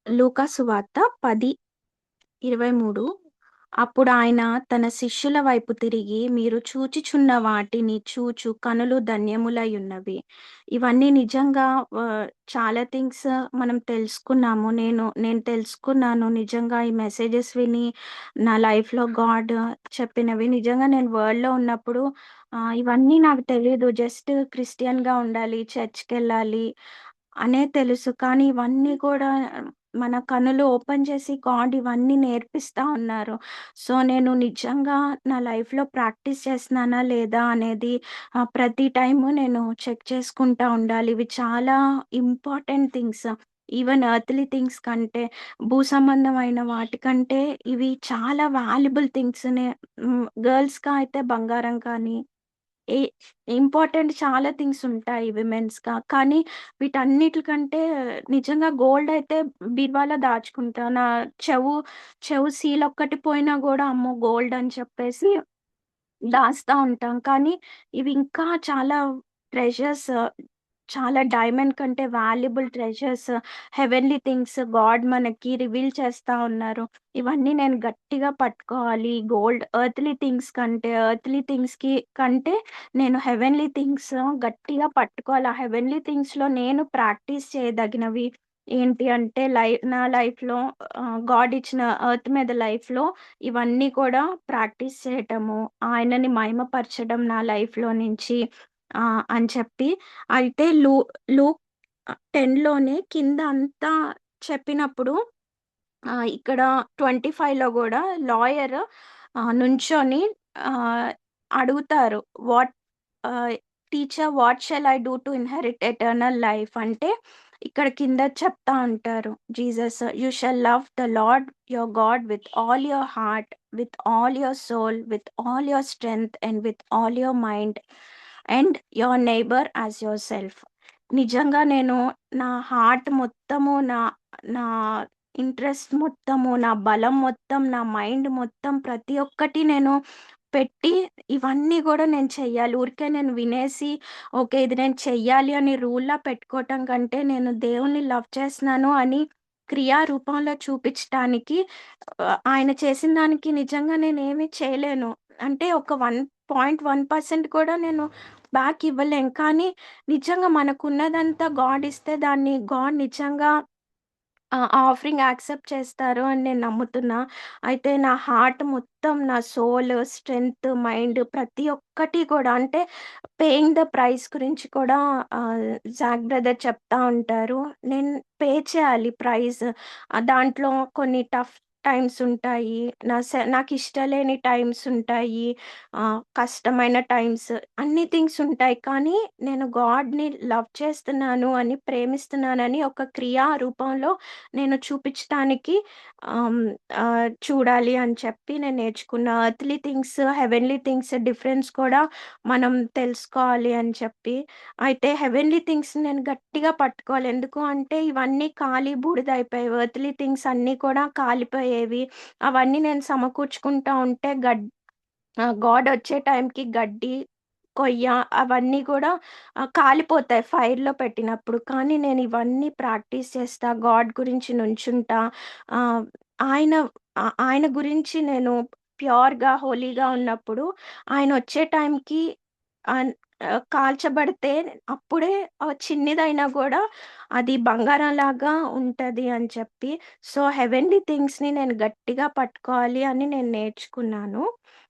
లూకా సువార్త 10:23 అప్పుడు ఆయన తన శిష్యుల వైపు తిరిగి, మీరు చూచుచున్న వాటిని చూచు కనులు ధన్యములై ఉన్నవి. ఇవన్నీ నిజంగా చాలా థింగ్స్ మనం తెలుసుకున్నాము. నేను తెలుసుకున్నాను. నిజంగా ఈ మెసేజెస్ విని నా లైఫ్‌లో గాడ్ చెప్పినవి నిజంగా నేను వరల్డ్‌లో ఉన్నప్పుడు ఇవన్నీ నాకు తెలీదు. జస్ట్ క్రిస్టియన్‌గా ఉండాలి, చర్చ్‌కెళ్ళాలి అనే తెలుసు. కానీ ఇవన్నీ కూడా మన కనులు ఓపెన్ చేసి గాడ్ ఇవన్నీ నేర్పిస్తా ఉన్నారు. సో, నేను నిజంగా నా లైఫ్‌లో ప్రాక్టీస్ చేస్తున్నానా లేదా అనేది ప్రతి టైము నేను చెక్ చేసుకుంటా ఉండాలి. ఇవి చాలా important things. Even earthly things కంటే, భూ సంబంధమైన వాటికంటే ఇవి చాలా వాల్యుబుల్ థింగ్స్. గర్ల్స్‌గా అయితే బంగారం కానీ, ఏ ఇంపార్టెంట్ చాలా థింగ్స్ ఉంటాయి విమెన్స్‌గా. కానీ వీటన్నిటికంటే నిజంగా గోల్డ్ అయితే బీరువాలో దాచుకుంటా. నా చెవు సీల్ ఒక్కటి పోయినా గూడా అమ్మో! గోల్డ్ అని చెప్పేసి దాస్తా ఉంటాం. కానీ ఇవి ఇంకా చాలా ట్రెజర్స్, చాలా డైమండ్ కంటే valuable treasures, heavenly things God మనకి రివీల్ చేస్తా ఉన్నారు. ఇవన్నీ నేను గట్టిగా పట్టుకోవాలి. గోల్డ్ ఎర్త్‌లీ థింగ్స్‌కి కంటే నేను హెవెన్లీ థింగ్స్ గట్టిగా పట్టుకోవాలి. ఆ హెవెన్లీ థింగ్స్‌లో నేను ప్రాక్టీస్ చేయదగినవి ఏంటి అంటే నా లైఫ్‌లో గాడ్ ఇచ్చిన ఎర్త్ మీద లైఫ్‌లో ఇవన్నీ కూడా ప్రాక్టీస్ చేయటము, ఆయనని మహిమపరచడం నా లైఫ్‌లో నుంచి అని చెప్పి. అయితే లూక్ 10లోనే కింద అంతా చెప్పినప్పుడు ఇక్కడ 25లో గూడా లాయర్ నుంచొని ఆహ్, అడుగుతారు. Ah, teacher what shall I do to inherit eternal life అంటే ఇక్కడ కింద చెప్తా ఉంటారు Jesus. You shall love the Lord your God with all your heart, with all your soul, with all your strength and with all your mind and your neighbour as yourself. నిజంగా నేను నా heart మొత్తము, నా నా interest మొత్తము, నా బలం మొత్తం, నా మైండ్ మొత్తం ప్రతి ఒక్కటి నేను పెట్టి ఇవన్నీ గూడా నేను చెయ్యాలి. ఊరికే నేను వినేసి ఓకే. ఇది నేను చెయ్యాలి అని రూల్‌లా పెట్టుకోవటం కంటే నేను దేవుడిని లవ్ చేస్తున్నాను అని క్రియా రూపంలో చూపించటానికి ఆయన చేసిన దానికి నిజంగా నేనేమి చేయలేను. అంటే ఒక 1.1% కూడా నేను బ్యాక్ ఇవ్వలేను. కానీ నిజంగా మనకున్నదంతా గాడ్ ఇస్తే దాన్ని గాడ్ నిజంగా ఆఫరింగ్ యాక్సెప్ట్ చేస్తారు అని నేను నమ్ముతున్నా. అయితే నా హార్ట్ మొత్తం, నా సోల్, స్ట్రెంగ్త్, మైండ్ ప్రతి ఒక్కటి కూడా అంటే పేయింగ్ ద ప్రైస్ గురించి కూడా జాక్ బ్రదర్ చెప్తా ఉంటారు. నేను పే చేయాలి ప్రైస్. దాంట్లో కొన్ని టఫ్ టైమ్స్ ఉంటాయి. నాకిష్టం లేని టైమ్స్ ఉంటాయి. కష్టమైన టైమ్స్ అన్ని థింగ్స్ ఉంటాయి. కానీ నేను గాడ్‌ని లవ్ చేస్తున్నాను అని, ప్రేమిస్తున్నానని ఒక క్రియా రూపంలో నేను చూపించటానికి ఆహ్, చూడాలి అని చెప్పి నేను నేర్చుకున్న. Earthly things, heavenly things difference కూడా మనం తెలుసుకోవాలి అని చెప్పి. అయితే హెవెన్‌లీ థింగ్స్ నేను గట్టిగా పట్టుకోవాలి. ఎందుకు అంటే ఇవన్నీ ఖాళీ బూడిదయిపోయాయి. ఎర్త్‌లీ థింగ్స్ అన్నీ కూడా కాలిపోయేవి. అవన్నీ నేను సమకూర్చుకుంటా ఉంటే గాడ్ వచ్చే టైంకి గడ్డి, కొయ్య అవన్నీ కూడా కాలిపోతాయి ఫైర్‌లో పెట్టినప్పుడు. కానీ నేను ఇవన్నీ ప్రాక్టీస్ చేస్తా. గాడ్ గురించి నుంచుంటా. ఆహ్, ఆయన ఆయన గురించి నేను ప్యూర్‌గా, హోలీగా ఉన్నప్పుడు ఆయనొచ్చే టైంకి అన్ కాల్చబడితే అప్పుడే చిన్నదైనా గూడా అది బంగారంలాగా ఉంటది అని చెప్పి. సో, హెవెన్‌లీ థింగ్స్‌ని నేను గట్టిగా పట్టుకోవాలి అని నేను నేర్చుకున్నాను.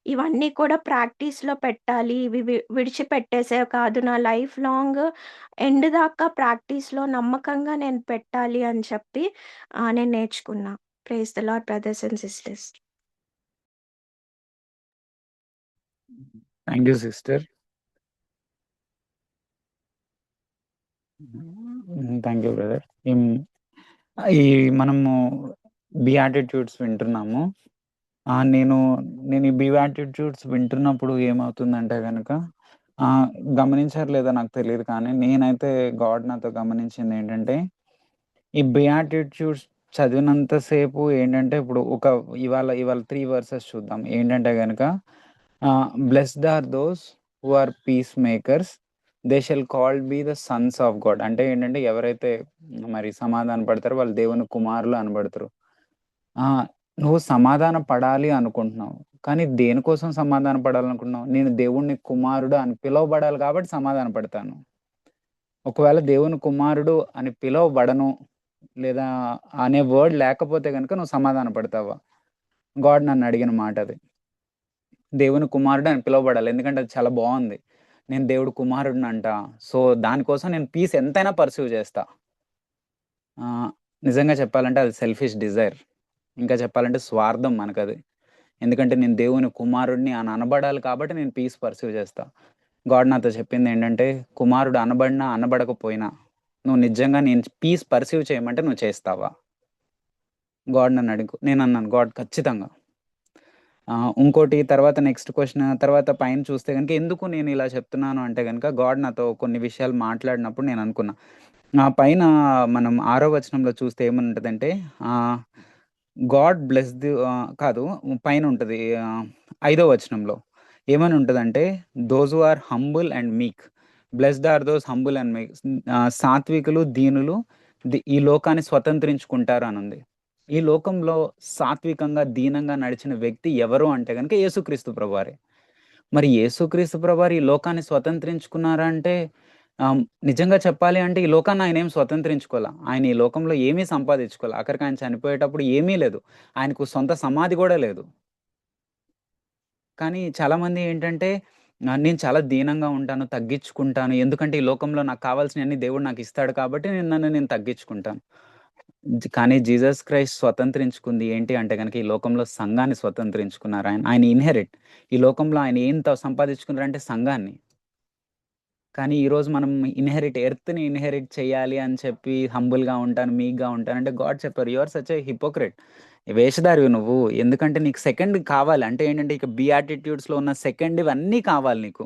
ఇవన్నీ కూడా ప్రాక్టీస్‌లో పెట్టాలి. ఇవి విడిచిపెట్టేసేవి కాదు. నా లైఫ్ లాంగ్ ఎండ్ దాకా ప్రాక్టీస్‌లో నమ్మకంగా నేను పెట్టాలి అని చెప్పి నేను నేర్చుకున్నా. Praise the Lord brothers and sisters. Thank you sister. Thank you brother. ఈ మనము బియాటిట్యూడ్స్ వింటున్నాము. నేను ఈ బియాటిట్యూడ్స్ వింటున్నప్పుడు ఏమవుతుందంటే గనక గమనించారో లేదో నాకు తెలీదు కానీ నేనైతే గాడ్ నాతో గమనించింది ఏంటంటే, ఈ బియాటిట్యూడ్స్ చదివినంత సేపు ఏంటంటే ఇప్పుడు ఇవాళ 3 వర్సెస్ చూద్దాం. ఏంటంటే గనక blessed are those who are peacemakers, they shall called be the sons of God. అంటే ఏంటంటే ఎవరైతే మరి సమాధాన పడతారో వాళ్ళు దేవుని కుమారులు అనబడతారు. నువ్వు సమాధాన పడాలి అనుకుంటున్నావు. కానీ దేనికోసం సమాధాన పడాలనుకుంటున్నావు? నేను దేవుని కుమారుడు అని పిలువబడాలి కాబట్టి సమాధాన పడతాను. ఒకవేళ దేవుని కుమారుడు అని పిలువబడను లేదా అనే వర్డ్ లేకపోతే గనుక నువ్వు సమాధాన పడతావా? గాడ్ నన్ను అడిగిన మాట అది. దేవుని కుమారుడు అని పిలువబడాలి. ఎందుకంటే అది చాలా బాగుంది. నేను దేవుడు కుమారుడినంట. సో, దానికోసం నేను పీస్ ఎంతైనా పర్స్యూ చేస్తా. నిజంగా చెప్పాలంటే అది సెల్ఫిష్ డిజైర్. ఇంకా చెప్పాలంటే స్వార్థం మనకది. ఎందుకంటే నేను దేవుని కుమారుడిని అని అనబడాలి కాబట్టి నేను పీస్ పర్స్యూ చేస్తా. గాడ్ నాతో చెప్పింది ఏంటంటే, కుమారుడు అనబడినా అనబడకపోయినా నువ్వు నిజంగా నేను పీస్ పర్స్యూ చేయమంటే నువ్వు చేస్తావా? గాడ్ నన్ను అడుగు. నేను అన్నాను గాడ్ ఖచ్చితంగా. ఇంకోటి తర్వాత నెక్స్ట్ క్వెషన్ తర్వాత పైన చూస్తే గనుక ఎందుకు నేను ఇలా చెప్తున్నాను అంటే గనుక గాడ్ నాతో కొన్ని విషయాలు మాట్లాడినప్పుడు నేను అనుకున్నా. పైన మనం 6వ వచనంలో చూస్తే ఏమనుంటదంటే గాడ్ బ్లెస్ ది కాదు పైన ఉంటది. 5వ వచనంలో ఏమని ఉంటదంటే, those who are humble and meek, blessed are those humble and meek. సాత్వికులు, దీనులు ఈ లోకాన్ని స్వతంత్రించుకుంటారు అని ఉంది. ఈ లోకంలో సాత్వికంగా, దీనంగా నడిచిన వ్యక్తి ఎవరు అంటే గనుక యేసుక్రీస్తు ప్రభువారే. మరి యేసుక్రీస్తు ప్రభువారు ఈ లోకాన్ని స్వతంత్రించుకున్నారా అంటే నిజంగా చెప్పాలి అంటే ఈ లోకాన్ని ఆయన ఏం స్వతంత్రించుకోలే. ఆయన ఈ లోకంలో ఏమీ సంపాదించుకోలే. ఆఖరికి ఆయన చనిపోయేటప్పుడు ఏమీ లేదు. ఆయనకు సొంత సమాధి కూడా లేదు. కానీ చాలామంది ఏంటంటే నేను చాలా దీనంగా ఉంటాను, తగ్గించుకుంటాను. ఎందుకంటే ఈ లోకంలో నాకు కావాల్సినవన్నీ దేవుడు నాకు ఇస్తాడు కాబట్టి నన్ను నేను తగ్గించుకుంటాను. కానీ జీసస్ క్రైస్ట్ స్వతంత్రించుకుంది ఏంటి అంటే గనక ఈ లోకంలో సంఘాన్ని స్వతంత్రించుకున్నారు ఆయన. ఆయన ఇన్హెరిట్. ఈ లోకంలో ఆయన ఏంత సంపాదించుకున్నారంటే సంఘాన్ని. కానీ ఈరోజు మనం ఎర్త్‌ని ఇన్హెరిట్ చేయాలి అని చెప్పి హంబుల్‌గా ఉంటాను, మీక్‌గా ఉంటాను అంటే గాడ్ చెప్పారు, you are such a hypocrite. వేషధారివి నువ్వు. ఎందుకంటే నీకు సెకండ్ కావాలి. అంటే ఏంటంటే ఇక బియాటిట్యూడ్స్‌లో ఉన్న సెకండ్ ఇవన్నీ కావాలి నీకు.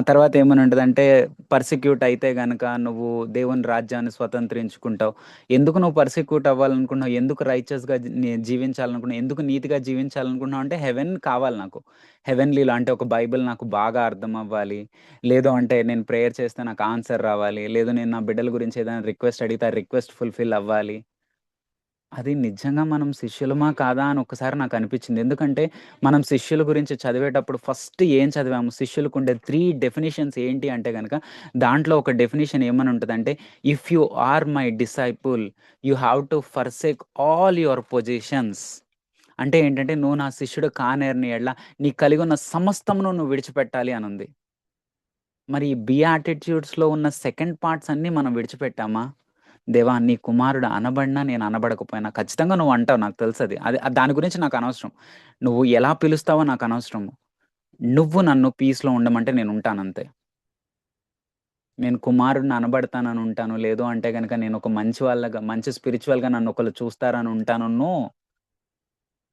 తర్వాత ఏమని ఉంటదంటే పర్సిక్యూట్ అయితే గనక నువ్వు దేవుని రాజ్యాన్ని స్వతంత్రించుకుంటావు. ఎందుకు నువ్వు పర్సిక్యూట్ అవ్వాలనుకుంటున్నావు? ఎందుకు రైచియస్‌గా జీవించాలనుకుంటున్నావు? ఎందుకు నీతిగా జీవించాలనుకుంటున్నావు అంటే హెవెన్ కావాలి నాకు. హెవెన్లీలో అంటే ఒక బైబిల్ నాకు బాగా అర్థం అవ్వాలి. లేదు అంటే నేను ప్రేయర్ చేస్తే నాకు ఆన్సర్ రావాలి. లేదు నేను నా బిడ్డల గురించి ఏదైనా రిక్వెస్ట్ అడిగితే ఆ రిక్వెస్ట్ ఫుల్‌ఫిల్ అవ్వాలి. అది నిజంగా మనం శిష్యులమా కాదా అని ఒక్కసారి నాకు అనిపించింది. ఎందుకంటే మనం శిష్యుల గురించి చదివేటప్పుడు ఫస్ట్ ఏం చదివాము? శిష్యులకు ఉండే 3 డెఫినిషన్స్ ఏంటి అంటే గనక దాంట్లో ఒక డెఫినిషన్ ఏమని ఉంటదంటే, if you are my disciple you have to forsake all your positions. అంటే ఏంటంటే నువ్వు నా శిష్యుడు కానేరని యెడల నీ కలిగి ఉన్న సమస్తమును నువ్వు విడిచిపెట్టాలి అనుంది. మరి ఈ బియాటిట్యూడ్స్‌లో ఉన్న సెకండ్ పార్ట్స్ అన్నీ మనం విడిచిపెట్టామా? దేవా! నీ కుమారుడు అనబడినా, నేను అనబడకపోయినా ఖచ్చితంగా నువ్వు అంటావు నాకు తెలుసది. దాని గురించి నాకు అనవసరం. నువ్వు ఎలా పిలుస్తావో నాకు అనవసరము. నువ్వు నన్ను పీస్‌లో ఉండమంటే నేను ఉంటానంతే. నేను కుమారుడిని అనబడతానని ఉంటాను. లేదు అంటే గనక నేను ఒక మంచి స్పిరిచ్యువల్‌గా నన్ను ఒకళ్ళు చూస్తారని ఉంటాను. నో.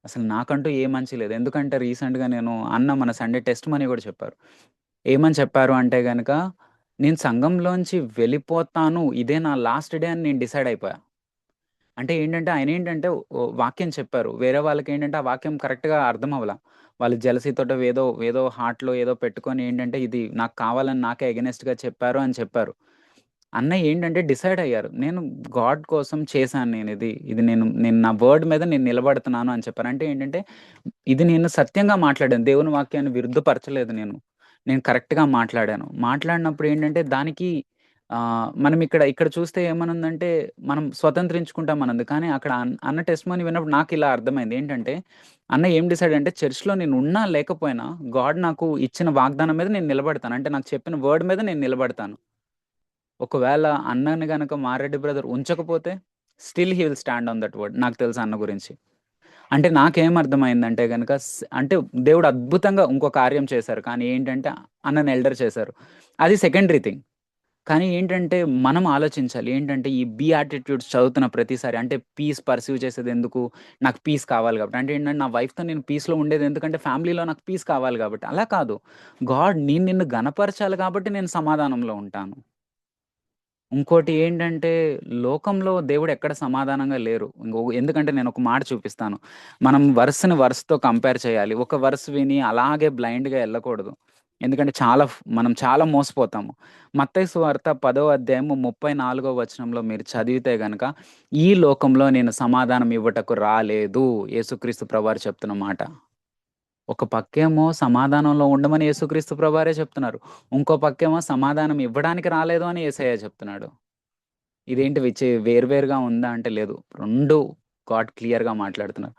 అసలు నాకంటూ ఏ మంచి లేదు. ఎందుకంటే రీసెంట్‌గా అన్న మన సండే టెస్ట్‌మనీ గూడా చెప్పారు. ఏమని చెప్పారు అంటే గనక, నేను సంఘంలోంచి వెళ్ళిపోతాను. ఇదే నా లాస్ట్ డే అని నేను డిసైడ్ అయిపోయా. అంటే ఏంటంటే ఆయనేంటంటే వాక్యం చెప్పారు. వేరే వాళ్ళకేంటంటే ఆ వాక్యం కరెక్ట్‌గా అర్థం అవ్వల. వాళ్ళు జెలసీతోటో ఏదో ఏదో హార్ట్‌లో ఏదో పెట్టుకొని ఏంటంటే ఇది నాకు కావాలని నాకే ఎగనెస్ట్‌గా చెప్పారు అని చెప్పారు. అన్నయ్య ఏంటంటే డిసైడ్ అయ్యారు. నేను గాడ్ కోసం చేశాను నేనిది. ఇది నేను నేను నా వర్డ్ మీద నేను నిలబడుతున్నాను అని చెప్పారు. అంటే ఏంటంటే ఇది నేను సత్యంగా మాట్లాడాను. దేవుని వాక్యాన్ని విరుద్ధపరచలేదు నేను. నేను కరెక్ట్‌గా మాట్లాడాను. మాట్లాడినప్పుడు ఏంటంటే దానికి మనం ఇక్కడ చూస్తే ఏమనుందంటే మనం స్వతంత్రించుకుంటాం అనుంది. కానీ అక్కడ అన్న టెస్టిమనీ విన్నప్పుడు నాకిలా అర్థమైంది. ఏంటంటే అన్న ఏం డిసైడ్ అంటే చర్చ్‌లో నేను ఉన్నా లేకపోయినా గాడ్ నాకు ఇచ్చిన వాగ్దానం మీద నేను నిలబడతాను. అంటే నాకు చెప్పిన వర్డ్ మీద నేను నిలబడతాను. ఒకవేళ అన్నని గనక మారెడ్డి బ్రదర్ ఉంచకపోతే still he will stand on that word. నాకు తెలుసు అన్న గురించి. అంటే నాకేం అర్థమైందంటే గనక అంటే దేవుడు అద్భుతంగా ఇంకో కార్యం చేశారు. కానీ ఏంటంటే అన్నని ఎల్డర్ చేశారు. అది సెకండరీ థింగ్. కానీ ఏంటంటే మనం ఆలోచించాలి. ఏంటంటే ఈ యాటిట్యూడ్స్ చదువుతున్న ప్రతిసారి అంటే పీస్ పర్సీవ్ చేసేదెందుకు? నాకు పీస్ కావాలి కాబట్టి. అంటే ఏంటంటే నా వైఫ్‌తో నేను పీస్‌లో ఉండేది ఎందుకంటే ఫ్యామిలీలో నాకు పీస్ కావాలి కాబట్టి. అలా కాదు. గాడ్ నేను నిన్ను గనపరచాలి కాబట్టి నేను సమాధానంలో ఉంటాను. ఇంకోటి ఏంటంటే, లోకంలో దేవుడెక్కడ సమాధానంగా లేరు. ఎందుకంటే నేనొక మాట చూపిస్తాను. మనం వర్స్‌తో కంపేర్ చేయాలి. ఒక వర్స్ విని అలాగే బ్లైండ్‌గా ఎళ్ళకూడదు. ఎందుకంటే మనం చాలా మోసపోతాము. మత్తయి సువార్త 10వ అధ్యాయము 34వ వచనంలో మీరు చదివితే గనక, ఈ లోకంలో నేను సమాధానం ఇవ్వటకు రాలేదు. యేసుక్రీస్తు ప్రభువారు చెప్తున్న మాట. ఒక పక్కేమో సమాధానంలో ఉండమని యేసుక్రీస్తు ప్రభువారే చెప్తున్నారు. ఇంకో పక్కేమో సమాధానం ఇవ్వడానికి రాలేదు అని యేసయ్య చెప్తున్నాడు. ఇదేంటి వేరువేరుగా ఉందా అంటే లేదు. 2 గాడ్ క్లియర్‌గా మాట్లాడుతున్నారు.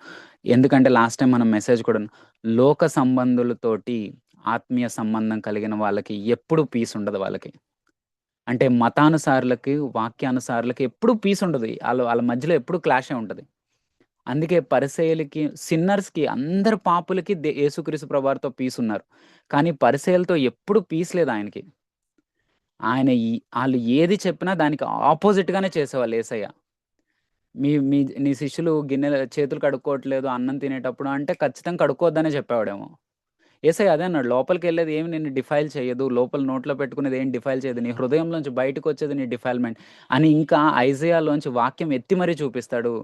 ఎందుకంటే లాస్ట్ టైమ్ మనం మెసేజ్ కూడా లోక సంబంధులతోటి ఆత్మీయ సంబంధం కలిగిన వాళ్ళకి ఎప్పుడు పీస్ ఉండదు వాళ్ళకి. అంటే మతానుసారులకి, వాక్యానుసారులకి ఎప్పుడు పీస్ ఉండదు. ఆళ్ళ మధ్యలో ఎప్పుడు క్లాషే ఉంటది. అందుకే పరిసయ్యులకి, సిన్నర్స్‌కి అందరు పాపులకి యేసుక్రీస్తు ప్రభువారితో పీస్ ఉన్నారు. కానీ పరిసయ్యులతో ఎప్పుడు పీస్ లేదు ఆయనకి. ఆయన ఆళ్ళు ఏది చెప్పినా దానికి అపోజిట్‌గానే చేసేవాళ్ళు యేసయ్య. మీ మీ నీ శిష్యులు చేతులు కడుక్కోవట్లేదు అన్నం తినేటప్పుడు అంటే ఖచ్చితంగా కడుక్కోవద్దనే చెప్పేవాడేమో. యేసయ్య అదే అన్నాడు. లోపలికెళ్ళేది ఏమి నిన్ను డిఫైల్ చేయదు. లోపల నోట్లో పెట్టుకునేది ఏం డిఫైల్ చేయదు. నీ హృదయంలోంచి బయటకొచ్చేది నీ డిఫైల్‌మెంట్ అని ఇంకా ఐజాయాలోంచి వాక్యం ఎత్తి మరీ చూపిస్తాడు.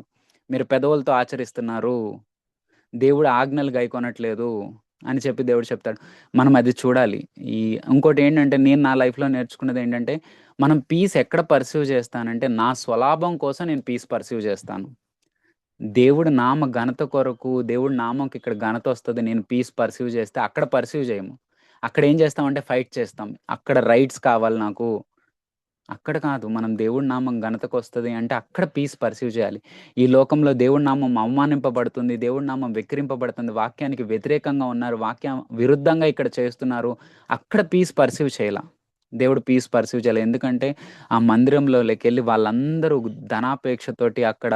మీరు పెదవులతో ఆచరిస్తున్నారు. దేవుడు ఆజ్ఞలు గైకొనట్లేదు అని చెప్పి దేవుడు చెప్తాడు. మనం అది చూడాలి. ఇంకోటేంటంటే నేను నా లైఫ్‌లో నేర్చుకున్నదేంటంటే, మనం పీస్ ఎక్కడ పర్సీవ్ చేస్తానంటే, నా స్వలాభం కోసం నేను పీస్ పర్సీవ్ చేస్తాను. దేవుడి నామ ఘనత కొరకు, దేవుడి నామంకి ఇక్కడ ఘనతొస్తది. నేను పీస్ పర్సీవ్ చేస్తే అక్కడ పర్సీవ్ చేయము. అక్కడేం చేస్తామంటే ఫైట్ చేస్తాం. అక్కడ రైట్స్ కావాలి నాకు. అక్కడ కాదు. మనం దేవుడి నామం ఘనతకొస్తది అంటే అక్కడ పీస్ పర్సీవ్ చేయాలి. ఈ లోకంలో దేవుడి నామం అవమానింపబడుతుంది. దేవుడి నామం వెక్కిరింపబడుతుంది. వాక్యానికి వ్యతిరేకంగా ఉన్నారు. వాక్యం విరుద్ధంగా ఇక్కడ చేస్తున్నారు. అక్కడ పీస్ పర్సీవ్ చేయలా. దేవుడు పీస్ పర్సీవ్ చేయలే. ఎందుకంటే ఆ మందిరంలోకెళ్ళి వాళ్ళందరూ ధనాపేక్షతోటి అక్కడ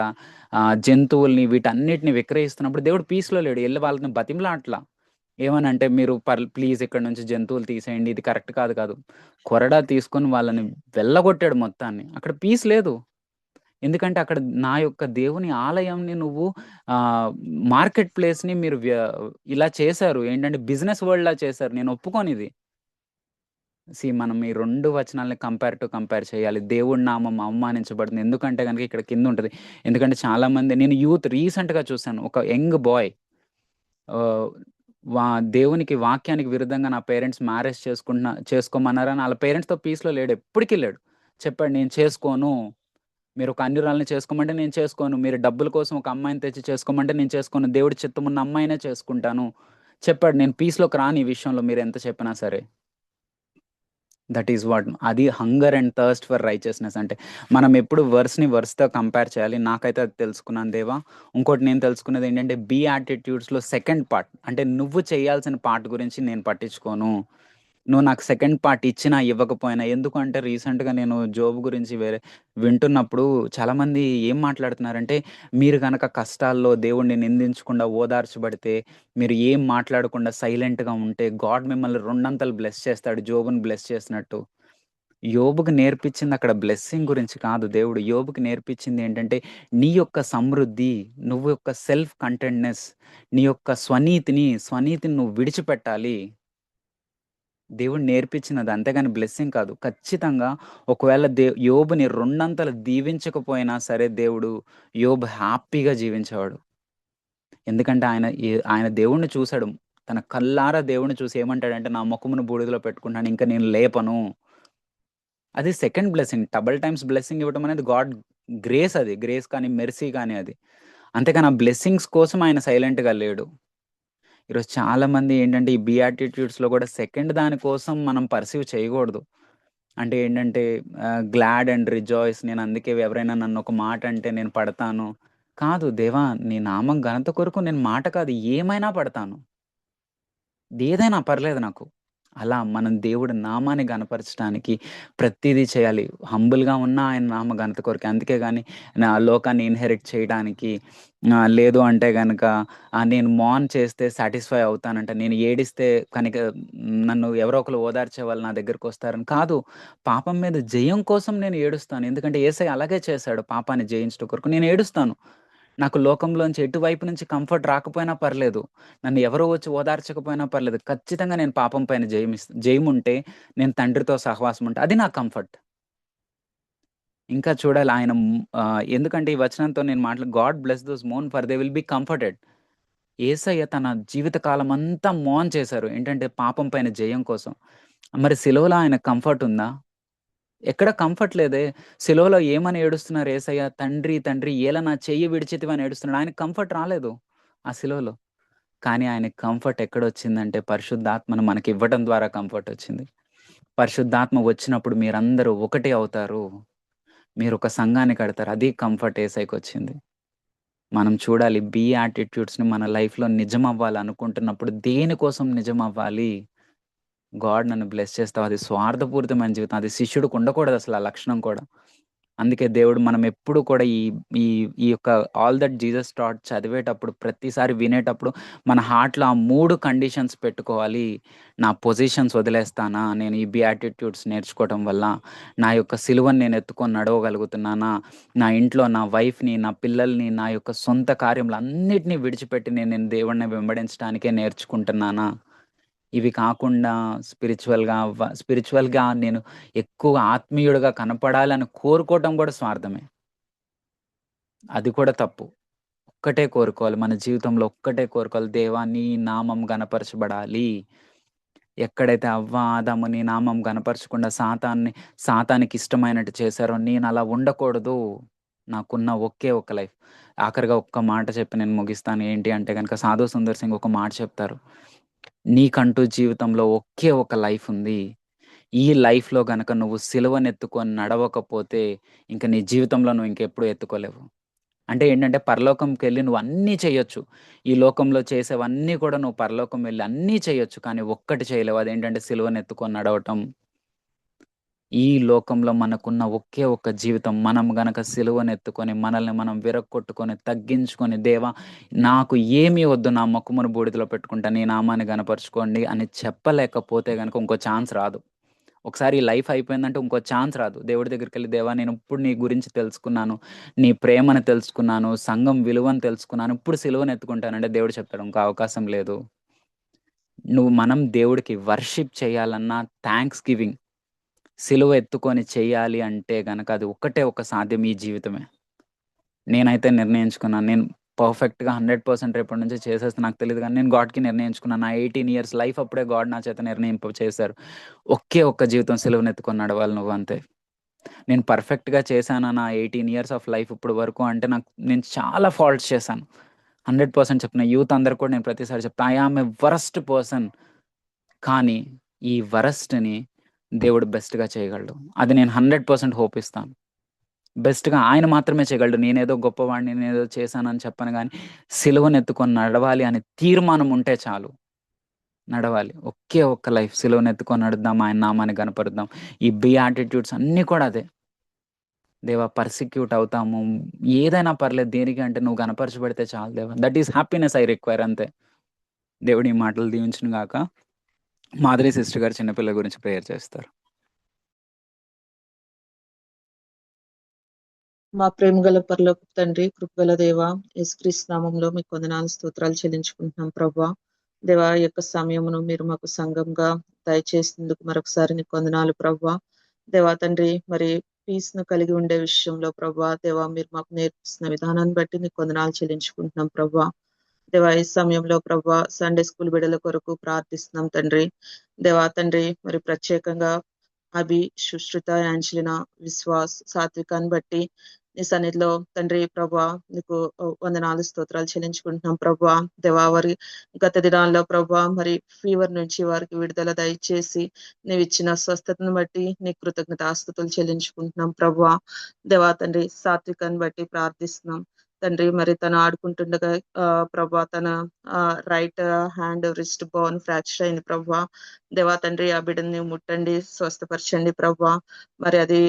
జంతువుల్ని వీటన్నిటిని విక్రయిస్తున్నప్పుడు దేవుడు పీస్‌లో లేడు. ఎళ్లి వాళ్ళని బతిమలాడట్ల. ఏమనంటే మీరు ప్లీజ్ ఇక్కడి నుంచి జంతువులు తీసేయండి. ఇది కరెక్ట్ కాదు. కొరడా తీసుకొని వాళ్ళని వెళ్ళగొట్టాడు మొత్తాన్ని. అక్కడ పీస్ లేదు. ఎందుకంటే అక్కడ నా యొక్క దేవుని ఆలయంని నువ్వు ఆహ్, మార్కెట్ ప్లేస్‌ని మీరు ఇలా చేశారు. ఏంటంటే బిజినెస్ వరల్డ్‌లా చేశారు. నేను ఒప్పుకోనిది. మనం ఈ 2 వచనాల్ని కంపేర్ చేయాలి. దేవుడి నామం అవమానించబడుతుంది. ఎందుకంటే గనుక ఇక్కడ కిందుంటది. ఎందుకంటే చాలామంది నేను రీసెంట్‌గా చూసాను. ఒక యంగ్ బాయ్ ఆహ్, వా దేవునికి వాక్యానికి విరుద్ధంగా నా పేరెంట్స్ మ్యారేజ్ చేసుకోమన్నారని ఆళ్ళ పేరెంట్స్‌తో పీస్‌లో లేడు. ఎప్పటికి లేడు. చెప్పాడు నేను చేసుకోను. మీరు ఒక అన్యురాలిని చేసుకోమంటే నేను చేసుకోను. మీరు డబ్బుల కోసం ఒక అమ్మాయిని తెచ్చి చేసుకోమంటే నేను చేసుకోను. దేవుడి చిత్తమున్న అమ్మాయినే చేసుకుంటాను. చెప్పాడు. నేను పీస్‌లోకి రాను ఈ విషయంలో మీరెంత చెప్పినా సరే. దట్ ఈస్ వాట్ అది hunger and thirst for righteousness అంటే. మనం ఎప్పుడు వర్స్‌తో కంపేర్ చేయాలి. నాకైతే అది తెలుసుకున్నాను దేవా. ఇంకోటి నేను తెలుసుకున్నదేంటంటే యాటిట్యూడ్స్‌లో సెకండ్ పార్ట్ అంటే నువ్వు చేయాల్సిన పార్ట్ గురించి నేను పట్టించుకోను. నువ్వు నాకు సెకండ్ పార్ట్ ఇచ్చినా, ఇవ్వకపోయినా. ఎందుకంటే రీసెంట్‌గా నేను జోబ్ గురించి వింటున్నప్పుడు చాలామంది ఏం మాట్లాడుతున్నారంటే, మీరు గనక కష్టాల్లో దేవుడిని నిందించకుండా ఓదార్చబడితే, మీరు ఏం మాట్లాడకుండా సైలెంట్‌గా ఉంటే, గాడ్ మిమ్మల్ని రెండంతలు బ్లెస్ చేస్తాడు. జోబుని బ్లెస్ చేసినట్టు. యోబుకి నేర్పించింది అక్కడ బ్లెస్సింగ్ గురించి కాదు దేవుడు. యోబుకి నేర్పించింది ఏంటంటే, నీ యొక్క సమృద్ధి, నువ్వు యొక్క సెల్ఫ్ కంటెంట్‌నెస్, నీ యొక్క స్వనీతిని నువ్వు విడిచిపెట్టాలి. దేవుడు నేర్పించినది. అంతేగాని బ్లెస్సింగ్ కాదు. ఖచ్చితంగా ఒకవేళ యోబుని రెండంతలు దీవించకపోయినా సరే దేవుడు, యోబు హ్యాపీగా జీవించేవాడు. ఎందుకంటే ఆయన దేవుడిని చూసాడు. తన కళ్ళారా దేవుడిని చూసి ఏమంటాడంటే, నా ముఖమును బూడిదలో పెట్టుకుంటాను. ఇంక నేను లేపను. అది second blessing. Double times blessing ఇవ్వడం అనేది గాడ్ గ్రేస్ అది. గ్రేస్ కానీ, మెర్సీ కానీ అది. అంతేగాని ఆ బ్లెస్సింగ్స్ కోసం ఆయన సైలెంట్‌గా లేడు. ఈరోజు చాలామంది ఏంటంటే, ఈ బియాటిట్యూడ్స్‌లో కూడా సెకండ్ దాని కోసం మనం పర్సీవ్ చేయకూడదు. అంటే ఏంటంటే గ్లాడ్ అండ్ రిజాయిస్ నేను అందుకే ఎవరైనా నన్ను ఒక మాట అంటే నేను పడతాను. కాదు దేవా! నీ నామం ఘనత కొరకు నేను మాట కాదు ఏమైనా పడతాను. ఏదైనా పర్లేదు నాకు. అలా మనం దేవుడి నామాన్ని ఘనపరచడానికి ప్రతీదీ చేయాలి. హంబుల్‌గా ఉన్న ఆయన నామ ఘనత కొరకే. అంతే గాని నా లోకాన్ని ఇన్‌హెరిట్ చేయడానికి లేదు అంటే గనక నేను మౌన్ చేస్తే సాటిస్ఫై అవుతానంట. నేను ఏడిస్తే కనుక నన్ను ఎవరో ఒకళ్ళు ఓదార్చేవాళ్ళు నా దగ్గరకొస్తారని కాదు. పాపం మీద జయం కోసం నేను ఏడుస్తాను. ఎందుకంటే యేసయ్య అలాగే చేశాడు పాపాన్ని జయించుట కొరకు. నేను ఏడుస్తాను. నాకు లోకంలోంచి ఎటువైపు నుంచి కంఫర్ట్ రాకపోయినా పర్లేదు. నన్ను ఎవరో వచ్చి ఓదార్చకపోయినా పర్లేదు. ఖచ్చితంగా నేను పాపం పైన జయముంటే నేను తండ్రితో సహవాసం ఉంటే అది నా కంఫర్ట్. ఇంకా చూడాలి ఆయన ఎందుకంటే ఈ వచనంతో నేను God bless those mourn for they will be comforted. యేసయ్య తన జీవిత కాలమంతా మోన్ చేశారు. ఏంటంటే పాపం పైన జయం కోసం. మరి సిలువలో ఆయనకు కంఫర్ట్ ఉందా? ఎక్కడ కంఫర్ట్ లేదే. సిలువలో ఏమని ఏడుస్తున్నారు యేసయ్య? తండ్రి, తండ్రి ఏల నా చెయ్యి విడిచితివని ఏడుస్తున్నాడు. ఆయనకి కంఫర్ట్ రాలేదు ఆ సిలువలో. కానీ ఆయనకి కంఫర్ట్ ఎక్కడొచ్చిందంటే పరిశుద్ధాత్మను మనకివ్వడం ద్వారా కంఫర్ట్ వచ్చింది. పరిశుద్ధాత్మ వచ్చినప్పుడు మీరందరూ ఒకటే అవుతారు. మీరొక సంఘాన్ని కడతారు. అది కంఫర్ట్ యేసయ్యకొచ్చింది. మనం చూడాలి యాటిట్యూడ్స్‌ని మన లైఫ్‌లో నిజమవ్వాలనుకుంటున్నప్పుడు దేనికోసం నిజమవ్వాలి? గాడ్ నన్ను బ్లెస్ చేస్తావు. అది స్వార్థపూరితమైన జీవితం. అది శిష్యుడికి ఉండకూడదసల ఆ లక్షణం కూడా. అందుకే దేవుడు మనం ఎప్పుడు కూడా ఈ ఈ ఈ యొక్క ఆల్ దట్ జీసస్ టాట్ చదివేటప్పుడు ప్రతిసారి వినేటప్పుడు మన హార్ట్‌లో ఆ 3 కండిషన్స్ పెట్టుకోవాలి. నా పొజిషన్స్ వదిలేస్తానా? నేను ఈ బియాటిట్యూడ్స్ నేర్చుకోవటం వల్ల? నా యొక్క సిలువను నేను ఎత్తుకొని నడవగలుగుతున్నానా? నా ఇంట్లో నా వైఫ్‌ని, నా పిల్లల్ని, నా యొక్క సొంత కార్యములన్నిటిని విడిచిపెట్టి నేను దేవుడిని వెంబడించడానికే నేర్చుకుంటున్నానా? ఇవి కాకుండా స్పిరిచువల్‌గా నేను ఎక్కువ ఆత్మీయుడిగా కనపడాలని కోరుకోవటం కూడా స్వార్థమే. అది కూడా తప్పు. ఒక్కటే కోరుకోవాలి. మన జీవితంలో ఒక్కటే కోరుకోవాలి. దేవా నీ నామం ఘనపరచబడాలి. ఎక్కడైతే అవ్వ, ఆదాము నీ నామం ఘనపరచకుండా సాతానికి ఇష్టమైనట్టు చేశారో నేనలా ఉండకూడదు. నాకున్న ఒకే ఒక్క లైఫ్. ఆఖరిగా ఒక్క మాట చెప్పి నేను ముగిస్తాను. ఏంటి అంటే గనక 'సాధు సుందర్ సింగ్' ఒక మాట చెప్తారు. నీకంటూ జీవితంలో ఒకే ఒక లైఫ్ ఉంది. ఈ లైఫ్‌లో గనక నువ్వు సిలువనెత్తుకొని నడవకపోతే, ఇంక నీ జీవితంలో నువ్వు ఇంకెప్పుడు ఎత్తుకోలేవు. అంటే ఏంటంటే పరలోకంకెళ్ళి నువ్వు అన్నీ చేయొచ్చు. ఈ లోకంలో చేసేవన్నీ కూడా నువ్వు పరలోకం వెళ్లి అన్నీ చేయొచ్చు. కానీ ఒక్కటి చేయలేవు. అదేంటంటే సిలువనెత్తుకొని నడవటం. ఈ లోకంలో మనకున్న ఒకే ఒక్క జీవితం. మనం గనక సిలువనెత్తుకొని, మనల్ని మనం విరగ్గొట్టుకొని, తగ్గించుకొని, దేవా నాకు ఏమీ వద్దు. నా మొక్కుమును బూడిదలో పెట్టుకుంటా. నీ నామాన్ని ఘనపరచుకోండి అని చెప్పలేకపోతే గనక ఇంకో ఛాన్స్ రాదు. ఒకసారి ఈ లైఫ్ అయిపోయిందంటే ఇంకో ఛాన్స్ రాదు. దేవుడి దగ్గరికెళ్ళి దేవా నేను ఇప్పుడు నీ గురించి తెలుసుకున్నాను. నీ ప్రేమను తెలుసుకున్నాను. సంఘం విలువను తెలుసుకున్నాను. ఇప్పుడు సిలువను ఎత్తుకుంటానంటే దేవుడు చెప్తాడు ఇంకో అవకాశం లేదు. మనం దేవుడికి వర్షిప్ చేయాలన్నా థాంక్స్ గివింగ్ సిలువ ఎత్తుకొని చెయ్యాలి అంటే గనక అది ఒక్కటే ఒక సాధ్యం ఈ జీవితమే. నేనైతే నిర్ణయించుకున్నాను. నేను పర్ఫెక్ట్‌గా 100% రేపటి నుంచి చేసేస్తా నాకు తెలీదు గానీ నేను గాడ్‌కి నిర్ణయించుకున్నాను. నా 18 ఇయర్స్ లైఫ్ అప్పుడే గాడ్ నా చేత నిర్ణయింప చేశారు. ఒకే ఒక్క జీవితం సిలువనెత్తుకొని నడవాలి నువ్వు అంతే. నేను పర్ఫెక్ట్‌గా చేశానా నా 18 ఇయర్స్ ఆఫ్ లైఫ్ ఇప్పటి వరకు అంటే నేను చాలా ఫాల్ట్స్ చేశాను. 100% చెప్తున్నా. యూత్ అందరికి కూడా నేను ప్రతిసారి చెప్తా. I am a worst person. కానీ ఈ వరస్ట్‌ని దేవుడు బెస్ట్‌గా చేయగలడు. అది నేను 100% హోప్ ఇస్తాను. బెస్ట్‌గా ఆయన మాత్రమే చేయగలడు. నేనేదో గొప్పవాడిని, నేనేదో చేశానని చెప్పను గానీ, సిలువనెత్తుకొని నడవాలి అనే తీర్మానం ఉంటే చాలు. నడవాలి. ఒకే ఒక్క లైఫ్ సిలువనెత్తుకొని నడుద్దాం. ఆయన నామాన్ని గనపరుద్దాం. ఈ బియాటిట్యూడ్స్ అన్నీ కూడా అదే. దేవా పర్సిక్యూట్ అవుతాము. ఏదైనా పర్లేదు దేనికంటే నువ్వు గనపరచబడితే చాలు దేవా. That is happiness I require అంతే. దేవుడు ఈ మాటలు దీవించును గాక. మాధురి సిస్టర్ గారు చిన్నపిల్ల గురించి ప్రేయర్ చేస్తారు. మా ప్రేమగల పరలోకపు తండ్రి, కృపగల దేవా, యేసుక్రీస్తు నామములో మీకు వందనాలు స్తోత్రాలు చెల్లించుకుంటున్నాం ప్రభా. దేవా, ఈ యొక్క సమయమును మీరు మాకు సంఘంగా దయచేసినందుకు మరొకసారి నీకు వందనాలు ప్రభా. దేవా తండ్రి, మరి పీస్ ను కలిగి ఉండే విషయంలో ప్రభా, దేవా మీరు మాకు నేర్పిస్తున్న విధానాన్ని బట్టి నీకు వందనాలు చెల్లించుకుంటున్నాం ప్రభా. దేవా, ఈ సమయంలో ప్రభా సండే స్కూల్ బిడ్డల కొరకు ప్రార్థిస్తున్నాం తండ్రి. దేవా తండ్రి, మరి ప్రత్యేకంగా అభి, సుశ్రుత, యాంజలినా, విశ్వాస్, సాత్వికాన్ని బట్టి నీ సన్నిధిలో తండ్రి ప్రభా నీకు వందనాలు స్తోత్రాలు చెల్లించుకుంటున్నాం ప్రభా. దేవా, వారి గత దినాల్లో ప్రభా మరి ఫీవర్ నుంచి వారికి విడుదల దయచేసి నీవు ఇచ్చిన స్వస్థతను బట్టి నీ కృతజ్ఞతాస్తుతులు చెల్లించుకుంటున్నాం ప్రభా. దేవా తండ్రి, సాత్వికాన్ని బట్టి ప్రార్థిస్తున్నాం తండ్రి. మరి తను ఆడుకుంటుండగా ప్రభా తన right hand wrist bone fracture అయింది ప్రభా. దేవా తండ్రి, ఆ బిడ్డని ముట్టండి, స్వస్థపరచండి ప్రభా. మరి అది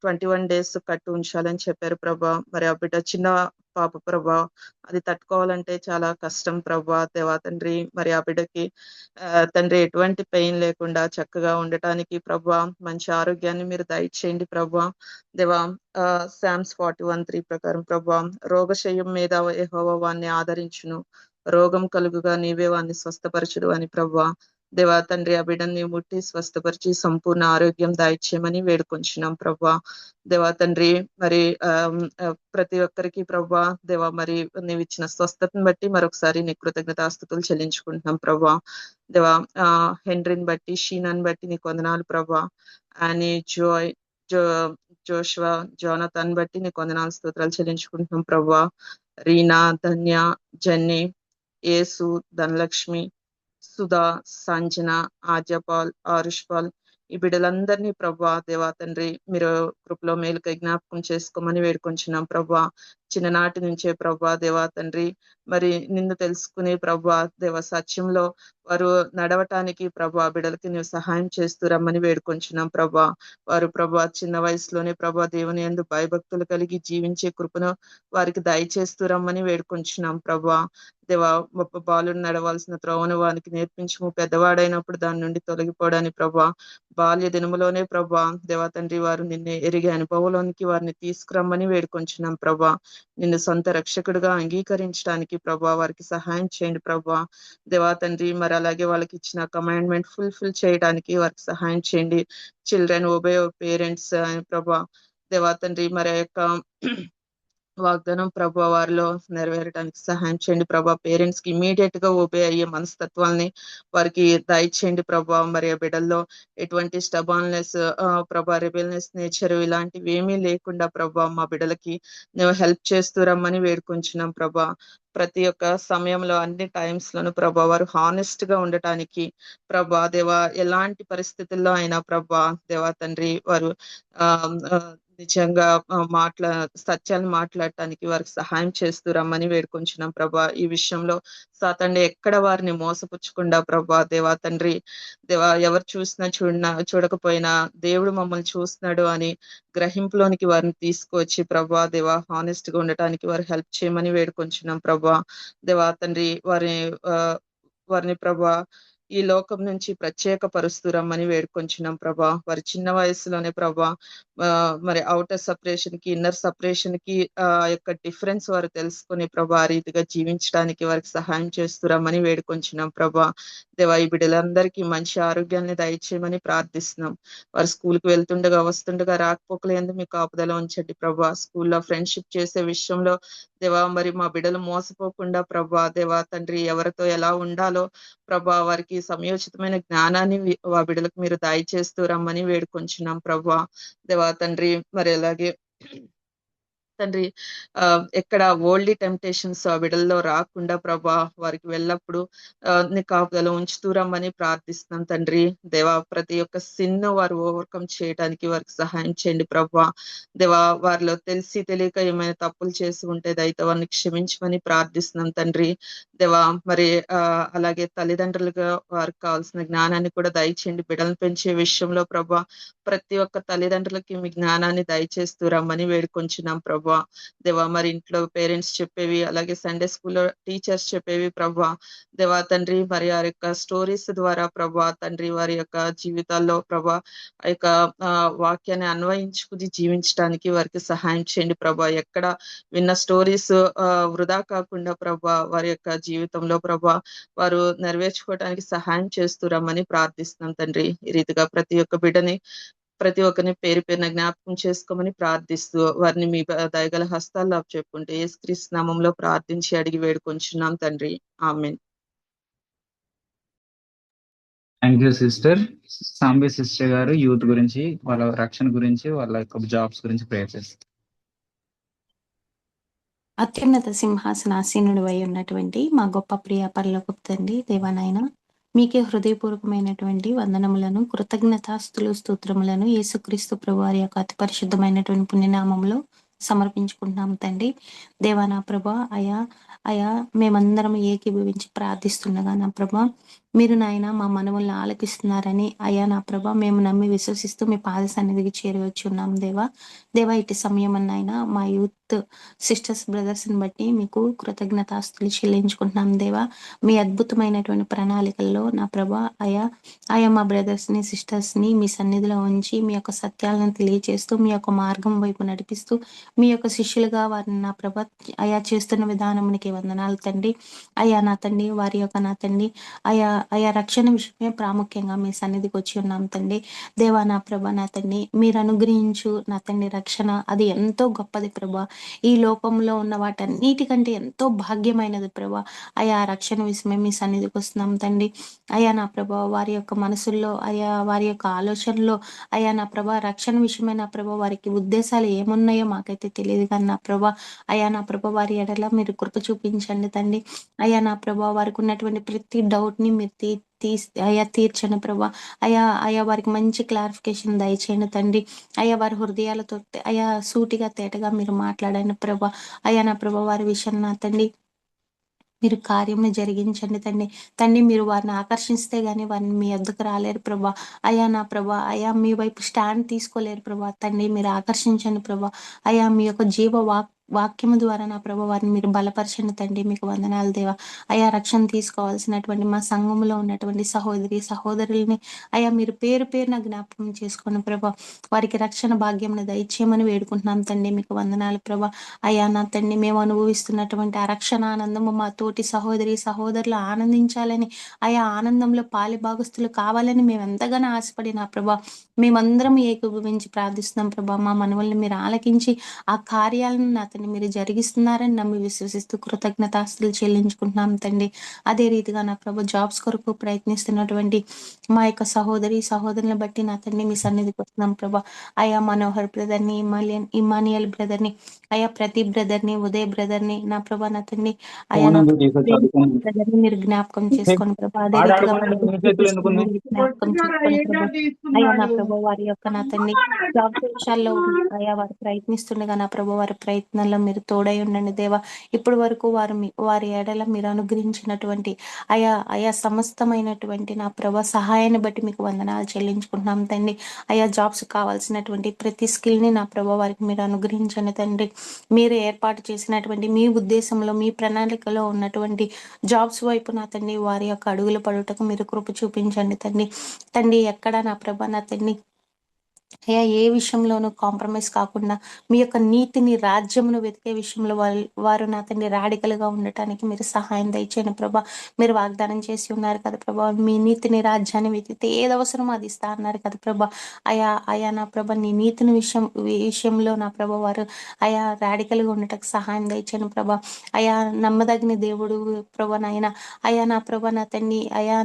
21 days కట్టు ఉంచాలని చెప్పారు ప్రభా. మరి ఆ బిడ్డ చిన్న పాప ప్రభా, అది తట్టుకోవాలంటే చాలా కష్టం ప్రభా. దేవా తండ్రి, మరి ఆ బిడ్డకి తండ్రి ఎటువంటి పెయిన్ లేకుండా చక్కగా ఉండటానికి ప్రభా మంచి ఆరోగ్యాన్ని మీరు దయచేయండి ప్రభా. దేవా, Psalms 41:3 ప్రకారం ప్రభా, రోగశయ్యం మీద యెహోవా వాణ్ణి ఆదరించును, రోగం కలుగుగా నీవే వాణ్ణి స్వస్థపరచుడు అని ప్రభా. దేవా తండ్రి, ఆ బిడ్డని ముట్టి స్వస్థపరిచి సంపూర్ణ ఆరోగ్యం దయచేయమని వేడుకొంచున్నాం ప్రభా. దేవా తండ్రి, మరి ప్రతి ఒక్కరికి ప్రభా దేవా మరి నీవు ఇచ్చిన స్వస్థతను బట్టి మరొకసారి నీ కృతజ్ఞతాస్తుతులు చెల్లించుకుంటున్నాం ప్రభా. దేవా, హెన్రీని బట్టి, షీనాని బట్టి నీకు వందనాలు ప్రభా. అని జోష్వా, జోనతన్ బట్టి నీకు వందనాలు స్తోత్రాలు చెల్లించుకుంటున్నాం ప్రభా. రీనా, ధన్య, జన్ని, యేసు, ధనలక్ష్మి, సుధా, సంజన, ఆద్యపాల్, ఆరుష్పాల్, ఈ బిడ్డలందరినీ ప్రభా దేవా తండ్రి మీరు కృపలో మేలుకై జ్ఞాపకం చేసుకోమని వేడుకొంచున్నాం ప్రభా. చిన్ననాటి నుంచే ప్రభా దేవా తండ్రి మరి నిన్ను తెలుసుకుని ప్రభా దేవ సత్యంలో వారు నడవటానికి ప్రభా బిడ్డలకి నువ్వు సహాయం చేస్తూ రమ్మని వేడుకొంచున్నాం ప్రభా. వారు ప్రభా చిన్న వయసులోనే ప్రభా దేవుని యందు భయభక్తులు కలిగి జీవించే కృపను వారికి దయచేస్తూ రమ్మని వేడుకొంచున్నాం ప్రభా. దేవా, బాలుడు నడవాల్సిన త్రోవను వానికి నేర్పించము, పెద్దవాడైనప్పుడు దాని నుండి తొలగిపోవడానికి ప్రభా బాల్య దినములోనే ప్రభా దేవా తండ్రి వారు నిన్ను ఎరిగే అనుభవంలోనికి వారిని తీసుకురమ్మని వేడుకొంచున్నాం ప్రభా. నిన్ను సొంత రక్షకుడిగా అంగీకరించడానికి ప్రభా వారికి సహాయం చేయండి ప్రభా. దేవా తండ్రి, మరి అలాగే వాళ్ళకి ఇచ్చిన కమాండ్మెంట్ ఫుల్ఫిల్ చేయడానికి వారికి సహాయం చేయండి. చిల్డ్రన్ ఒబే పేరెంట్స్ ప్రభా. దేవా తండ్రి, మరి యొక్క వాగ్దానం ప్రభా వారిలో నెరవేరడానికి సహాయం చేయండి ప్రభా. పేరెంట్స్ కి ఇమీడియట్ గా ఒబే అయ్యే మనస్తత్వాల్ని వారికి దయచేయండి ప్రభా. మరి ఆ బిడ్డల్లో ఎటువంటి స్టబాన్లెస్ ప్రభా, రెబెల్నెస్ నేచర్ ఇలాంటివి ఏమీ లేకుండా ప్రభా మా బిడ్డలకి నువ్వు హెల్ప్ చేస్తూ రమ్మని వేడుకొంచున్నాం ప్రభా. ప్రతి ఒక్క సమయంలో అన్ని టైమ్స్ లోను ప్రభా వారు హానెస్ట్ గా ఉండటానికి ప్రభా దేవా ఎలాంటి పరిస్థితుల్లో అయినా ప్రభా దేవా తండ్రి వారు నిజంగా సత్యాన్ని మాట్లాడటానికి వారికి సహాయం చేస్తూ రమ్మని వేడుకొంచున్నాం ప్రభా. ఈ విషయంలో సాతాను ఎక్కడ వారిని మోసపుచ్చకుండా ప్రభా దేవా తండ్రి దేవా ఎవరు చూసినా చూడకపోయినా దేవుడు మమ్మల్ని చూస్తున్నాడు అని గ్రహింపులోనికి వారిని తీసుకువచ్చి ప్రభా దేవా హానెస్ట్ గా ఉండటానికి వారు హెల్ప్ చేయమని వేడుకొంచున్నాం ప్రభా. దేవా తండ్రి వారిని ప్రభా ఈ లోకం నుంచి ప్రత్యేక పరుస్తూ రమ్మని వేడుకొంచున్నాం ప్రభా. వారి చిన్న వయసులోనే ప్రభా మరి అవుటర్ సపరేషన్ కి ఇన్నర్ సపరేషన్ కి యొక్క డిఫరెన్స్ వారు తెలుసుకుని ప్రభా ఆ రీతిగా జీవించడానికి వారికి సహాయం చేస్తూ రమ్మని వేడుకొంచున్నాం ప్రభా. దేవా, ఈ బిడ్డలందరికీ మంచి ఆరోగ్యాన్ని దయచేయమని ప్రార్థిస్తున్నాం. వారు స్కూల్కి వెళ్తుండగా వస్తుండగా రాకపోకలు ఎందుకు మీకు కాపుదల ఉంచండి ప్రభా. స్కూల్లో ఫ్రెండ్షిప్ చేసే విషయంలో దేవా మరి మా బిడ్డలు మోసపోకుండా ప్రభా దేవా తండ్రి ఎవరితో ఎలా ఉండాలో ప్రభా వారికి సమయోచితమైన జ్ఞానాన్ని ఆ బిడ్డలకు మీరు దయచేస్తూ రమ్మని వేడుకొంచున్నాం ప్రభా. దేవా దేవా తండ్రి మరి అలాగే తండ్రి ఎక్కడ ఓల్డీ టెంప్టేషన్స్ ఆ బిడ్డల్లో రాకుండా ప్రభా వారికి వెళ్ళప్పుడు నీ కాపుదల ఉంచుతూ రమ్మని ప్రార్థిస్తున్నాం తండ్రి. దేవా ప్రతి ఒక్క సిన్ను వారు ఓవర్కమ్ చేయడానికి వారికి సహాయం చేయండి ప్రభా. దేవా వారిలో తెలిసి తెలియక ఏమైనా తప్పులు చేసి ఉంటే దయతో వారిని క్షమించమని ప్రార్థిస్తున్నాం తండ్రి. దేవా మరి అలాగే తల్లిదండ్రులుగా వారికి కావాల్సిన జ్ఞానాన్ని కూడా దయచేయండి బిడ్డలను పెంచే విషయంలో ప్రభా. ప్రతి ఒక్క తల్లిదండ్రులకి మీ జ్ఞానాన్ని దయచేస్తూ రమ్మని వేడుకొంచున్నాం ప్రభా. దేవా మరి ఇంట్లో పేరెంట్స్ చెప్పేవి అలాగే సండే స్కూల్లో టీచర్స్ చెప్పేవి ప్రభా. దేవా తండ్రి మరి వారి యొక్క స్టోరీస్ ద్వారా ప్రభా తండ్రి వారి యొక్క జీవితాల్లో ప్రభా ఆ యొక్క వాక్యాన్ని అన్వయించుకుని జీవించడానికి వారికి సహాయం చేయండి ప్రభా. ఎక్కడ విన్న స్టోరీస్ వృధా కాకుండా ప్రభా వారి యొక్క జీవితంలో ప్రభా వారు నెరవేర్చుకోవడానికి సహాయం చేస్తూ రమ్మని ప్రార్థిస్తున్నాం తండ్రి. ఈ రీతిగా ప్రతి ఒక్క బిడ్డని ప్రతి ఒక్కరిని పేరు పేరున జ్ఞాపకం చేసుకోమని ప్రార్థిస్తూ వారిని మీ దయగల హస్తాల్లో చెప్పుకుంటే యేసుక్రీస్తు నామంలో ప్రార్థించి అడిగి వేడుకొంచున్నాం తండ్రి. Amen. Thank you sister. Sambi sister గారు యూత్ గురించి, వాళ్ళ రక్షణ గురించి, వాళ్ళ యొక్క జాబ్స్ గురించి ప్రేయర్ చేస్తారు. అత్యున్నత సింహాసనాసీనుడు అయి ఉన్నటువంటి మా గొప్ప ప్రియ పరలోకపు తండ్రి దేవానాయన, మీకే హృదయపూర్వకమైనటువంటి వందనములను, కృతజ్ఞతాస్తులు, స్తోత్రములను యేసుక్రీస్తు ప్రభువారి యొక్క అతి పరిశుద్ధమైనటువంటి పుణ్యనామంలో సమర్పించుకుంటున్నాం తండ్రి. దేవా నా ప్రభా, అయా మేమందరం ఏకీభవించి ప్రార్థిస్తుండగా నా ప్రభా మీరు నాయన మా మనవులను ఆలకిస్తున్నారని అయా నా ప్రభా మేము నమ్మి విశ్వసిస్తూ మీ పాద సన్నిధికి చేరవచ్చు ఉన్నాం దేవా ఇటు సమయం అన్నాయన మా యూత్ సిస్టర్స్ బ్రదర్స్ని బట్టి మీకు కృతజ్ఞతాస్తులు చెల్లించుకుంటున్నాం దేవా. మీ అద్భుతమైనటువంటి ప్రణాళికల్లో నా ప్రభా ఆయా మా బ్రదర్స్ని సిస్టర్స్ని మీ సన్నిధిలో ఉంచి మీ యొక్క సత్యాలను తెలియజేస్తూ మీ యొక్క మార్గం వైపు నడిపిస్తూ మీ యొక్క శిష్యులుగా వారిని నా ప్రభా అయా చేస్తున్న విధానమునికి వందనాలు తండ్రి. అయా నా తండ్రి వారి యొక్క నా తండ్రి ఆయా రక్షణ విషయమే ప్రాముఖ్యంగా మీ సన్నిధికి వచ్చి ఉన్నాం తండ్రి. దేవా నా ప్రభా నా తండ్రి మీరు అనుగ్రహించు నా తండ్రి రక్షణ అది ఎంతో గొప్పది ప్రభా. ఈ లోకంలో ఉన్న వాటన్నిటికంటే ఎంతో భాగ్యమైనది ప్రభా. అయా రక్షణ విషయమే మీ సన్నిధికి వస్తున్నాం తండ్రి. అయా నా ప్రభా వారి యొక్క మనసుల్లో వారి యొక్క ఆలోచనలో నా ప్రభా రక్షణ విషయమే నా ప్రభా వారికి ఉద్దేశాలు ఏమున్నాయో మాకైతే తెలియదు కానీ నా ప్రభా నా ప్రభా వారి ఎడల మీరు కృప చూపించండి తండ్రి. నా ప్రభా వారికి ఉన్నటువంటి ప్రతి డౌట్ ని మీరు తీర్చండి ప్రభా. వారికి మంచి క్లారిఫికేషన్ దయచేయండి తండ్రి. వారి హృదయాలతో సూటిగా తేటగా మీరు మాట్లాడండి ప్రభా. నా ప్రభా వారి విషయం నా తండ్రి మీరు కార్యం జరిగించండి తండ్రి. మీరు వారిని ఆకర్షిస్తే గానీ వారిని మీ వద్దకు రాలేరు ప్రభా. నా ప్రభా మీ వైపు స్టాండ్ తీసుకోలేరు ప్రభా తండ్రి. మీరు ఆకర్షించండి ప్రభా. మీ యొక్క జీవ వాక్యము ద్వారా నా ప్రభా వారిని మీరు బలపరచండి తండ్రి. మీకు వందనాలు దేవా. రక్షణ తీసుకోవాల్సినటువంటి మా సంఘంలో ఉన్నటువంటి సహోదరుల్ని మీరు పేరు పేరున జ్ఞాపకం చేసుకోండి ప్రభా. వారికి రక్షణ భాగ్యం దయచేయమని వేడుకుంటున్నాం తండ్రి. మీకు వందనాలు ప్రభా. నా తండ్రి మేము అనుభవిస్తున్నటువంటి ఆ రక్షణ ఆనందము మా తోటి సహోదరులు ఆనందించాలని ఆనందంలో పాలి భాగస్తులు కావాలని మేము ఎంతగానో ఆశపడి నా ప్రభా మేమందరం ఏకీభవించి ప్రార్థిస్తున్నాం ప్రభా. మా మనవల్ని మీరు ఆలకించి ఆ కార్యాలను నా తండ్రి మీరు జరిగిస్తున్నారని నమ్మి విశ్వసిస్తూ కృతజ్ఞతాస్తులు చెల్లించుకుంటున్నాం తండ్రి. అదే రీతిగా నా ప్రభా జాబ్స్ కొరకు ప్రయత్నిస్తున్నటువంటి మా యొక్క సహోదరులను బట్టి నా తండ్రి మీ సన్నిధికి వస్తున్నాం ప్రభా. మనోహర్ బ్రదర్ని, ఇమానియల్ బ్రదర్ని, ప్రదీప్ బ్రదర్ని, ఉదయ్ బ్రదర్ని నా ప్రభా నా తండ్రి బ్రదర్ని మీరు జ్ఞాపకం చేసుకోండి ప్రభా. అదే రీతిగా జ్ఞాపకం చేసుకోండి ప్రభా. నా ప్రభా వారి యొక్క నా తండ్రి జాబ్ విషయాల్లో వారు ప్రయత్నిస్తుండగా నా ప్రభా వారి ప్రయత్నంలో మీరు తోడై ఉండండి దేవా. ఇప్పటి వరకు వారి ఎడల మీరు అనుగ్రహించినటువంటి సమస్తమైనటువంటి నా ప్రభా సహాయాన్ని బట్టి మీకు వందనాలు చెల్లించుకుంటున్నాం తండ్రి. జాబ్స్ కావాల్సినటువంటి ప్రతి స్కిల్ ని నా ప్రభా వారికి మీరు అనుగ్రహించండి తండ్రి. మీరు ఏర్పాటు చేసినటువంటి మీ ఉద్దేశంలో మీ ప్రణాళికలో ఉన్నటువంటి జాబ్స్ వైపు నా తండ్రి వారి యొక్క అడుగులు పడుటకు మీరు కృప చూపించండి తండ్రి. ఎక్కడ నా ప్రభా నా తండ్రి ఏ విషయంలోనూ కాంప్రమైజ్ కాకుండా మీ యొక్క నీతిని రాజ్యమును వెతికే విషయంలో వారు నా తండ్రి రాడికల్ గా ఉండటానికి మీరు సహాయం దయచేయండి ప్రభా. మీరు వాగ్దానం చేసి ఉన్నారు కదా ప్రభా మీ నీతిని రాజ్యాన్ని వెతికితే ఏది అవసరమో అది ఇస్తా అన్నారు కదా ప్రభా. నా ప్రభా నీ నీతిని విషయంలో నా ప్రభా వారు రాడికల్ గా ఉండటానికి సహాయం దయచేయండి ప్రభా. నమ్మదగిన దేవుడు ప్రభా నాయన నా ప్రభా నా తండ్రి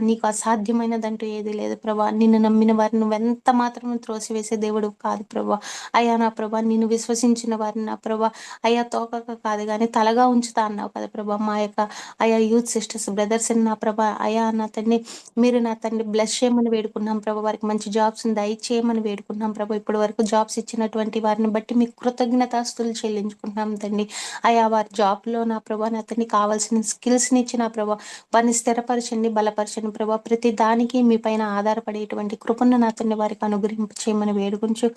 నీకు అసాధ్యమైనదంటూ ఏది లేదు ప్రభా. నిన్ను నమ్మిన వారిని నువ్వెంత మాత్రం త్రోసివేసే దేవుడు కాదు ప్రభా. అయ్యా నా ప్రభా, నిన్ను విశ్వసించిన వారిని నా ప్రభా అయ్యా తోకక కాదు కానీ తలగా ఉంచుతా అన్నావు కదా ప్రభా. మా యొక్క అయ్యా యూత్ సిస్టర్స్ బ్రదర్స్ నా ప్రభా అయ్యా నా తండ్రి, మీరు నా తండ్రి బ్లెస్ చేయమని వేడుకున్నాం ప్రభా. వారికి మంచి జాబ్స్ దయచేయమని వేడుకున్నాం ప్రభా. ఇప్పటి వరకు జాబ్స్ ఇచ్చినటువంటి వారిని బట్టి మీకు కృతజ్ఞతాస్తులు చెల్లించుకుంటున్నాం తండ్రి. అయ్యా వారి జాబ్లో నా ప్రభా నా తండ్రి కావాల్సిన స్కిల్స్ని ఇచ్చిన ప్రభా, వారిని స్థిరపరచండి, బలపరచండి ప్రభా. ప్రతి దానికి మీ పైన ఆధారపడేటువంటి కృపను నా తండ్రి వారికి అనుగ్రహింప చేయమని వేడుకుంటూ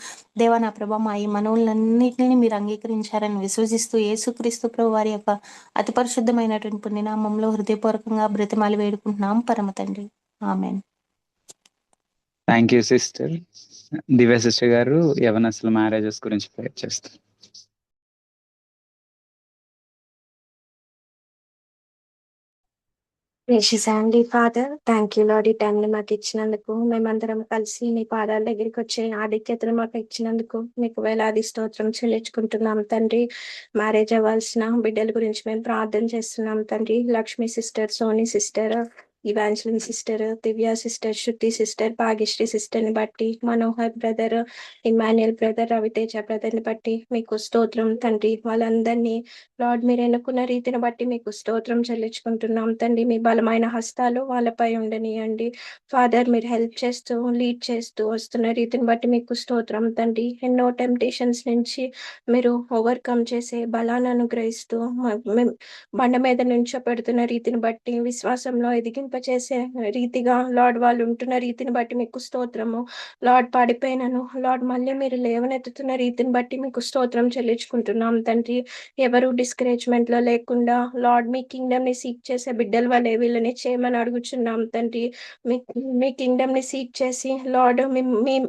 దేవా నా ప్రభా మా ఈ మనవులన్నింటినీ మీరు అంగీకరించారని విశ్వసిస్తూ యేసుక్రీస్తు ప్రభు వారి యొక్క అతి పరిశుద్ధమైనటువంటి పుణ్యనామంలో హృదయపూర్వకంగా బ్రతిమాలి వేడుకుంటున్నాం పరమ తండ్రి. Amen. Thank you sister. Divya sister గారు యవనస్తుల మ్యారేజెస్ గురించి ప్రేర్ చేస్తారు. Gracious Heavenly Father, thank you Lord, ఈ టైంని మాకు ఇచ్చినందుకు, మేమందరం కలిసి మీ పాదాల దగ్గరికి వచ్చే ఆధిక్యతను మాకు ఇచ్చినందుకు మీకు వేలాది స్తోత్రం చెల్లించుకుంటున్నాం తండ్రి. మ్యారేజ్ అవ్వాల్సిన బిడ్డల గురించి మేము ప్రార్థన చేస్తున్నాం తండ్రి. Lakshmi sister, Soni sister, Evangeline sister, Divya sister, Shruti sister, Bhagyashree sister ని బట్టి, Manohar brother, Emmanuel brother, Raviteja brother ని బట్టి మీకు స్తోత్రం తండ్రి. వాళ్ళందరినీ లార్డ్ మీరు ఎన్నుకున్న రీతిని బట్టి మీకు స్తోత్రం చెల్లించుకుంటున్నాం తండ్రి. మీ బలమైన హస్తాలు వాళ్ళపై ఉండనియండి ఫాదర్. మీరు హెల్ప్ చేస్తూ లీడ్ చేస్తూ వస్తున్న రీతిని బట్టి మీకు స్తోత్రం తండ్రి. ఎన్నో టెంప్టేషన్స్ నుంచి మీరు ఓవర్కమ్ చేసే బలాన్ని అనుగ్రహిస్తూ బండ మీద నుంచోపెడుతున్న రీతిని బట్టి, విశ్వాసంలో ఎదిగింపచేసే రీతిగా లార్డ్ వాళ్ళు ఉంటున్న రీతిని బట్టి మీకు స్తోత్రము. లార్డ్ పడిపోయినను లార్డ్ మళ్ళీ మీరు లేవనెత్తుతున్న రీతిని బట్టి మీకు స్తోత్రం చెల్లించుకుంటున్నాం తండ్రి. ఎవరు డిస్కరేజ్మెంట్ లో లేకుండా లార్డ్ మీ కింగ్డమ్ ని సీక్ చేసే బిడ్డల వల్లే వీళ్ళని చేయమని అడుగుచున్నాం తండ్రి. మీ కింగ్డమ్ ని సీక్ చేసి లార్డ్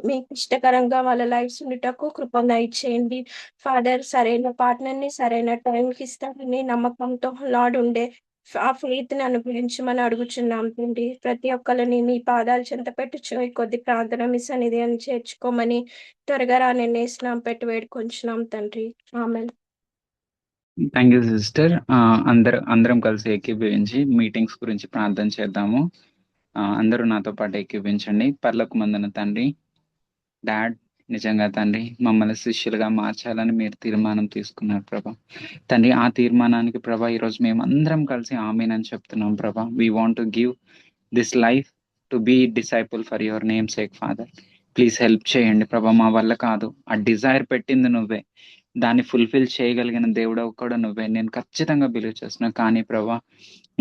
మీకు ఇష్టకరంగా వాళ్ళ లైఫ్స్ ఉండటకు కృపగా ఇచ్చేయండి ఫాదర్. సరైన పార్ట్నర్ ని సరైన టైంకి ఇస్తారని నమ్మకంతో లార్డ్ ఉండే ఆ ఫెయిత్ ని అనుగ్రహించమని అడుగుచున్నాం తండ్రి. ప్రతి ఒక్కరిని మీ పాదాలు చెంత పెట్టుచు కొద్ది ప్రార్థన మిస్ అనేది అని చేర్చుకోమని త్వరగా రాని నేస్తున్నాం పెట్టి వేడుకొంచున్నాం తండ్రి. ఆమెన్. Thank you sister. అందరం కలిసి ఏకీభవించి మీటింగ్స్ గురించి ప్రార్థన చేద్దాము. అందరూ నాతో పాటు ఏకీభవించండి. పర్లోకమందున తండ్రి, డాడ్, నిజంగా తండ్రి మమ్మల్ని శిష్యులుగా మార్చాలని మీరు తీర్మానం తీసుకున్నారు ప్రభా. తండ్రి ఆ తీర్మానానికి ప్రభా ఈరోజు మేము అందరం కలిసి ఆమేనని చెప్తున్నాం ప్రభా. We want to give this life to be disciple for your name sake Father. Please help చేయండి ప్రభా. మా వల్ల కాదు, ఆ డిజైర్ పెట్టింది నువ్వే, దాన్ని ఫుల్ఫిల్ చేయగలిగిన దేవుడు కూడా నువ్వే. నేను ఖచ్చితంగా బిలీవ్ చేస్తున్నాను. కానీ ప్రభా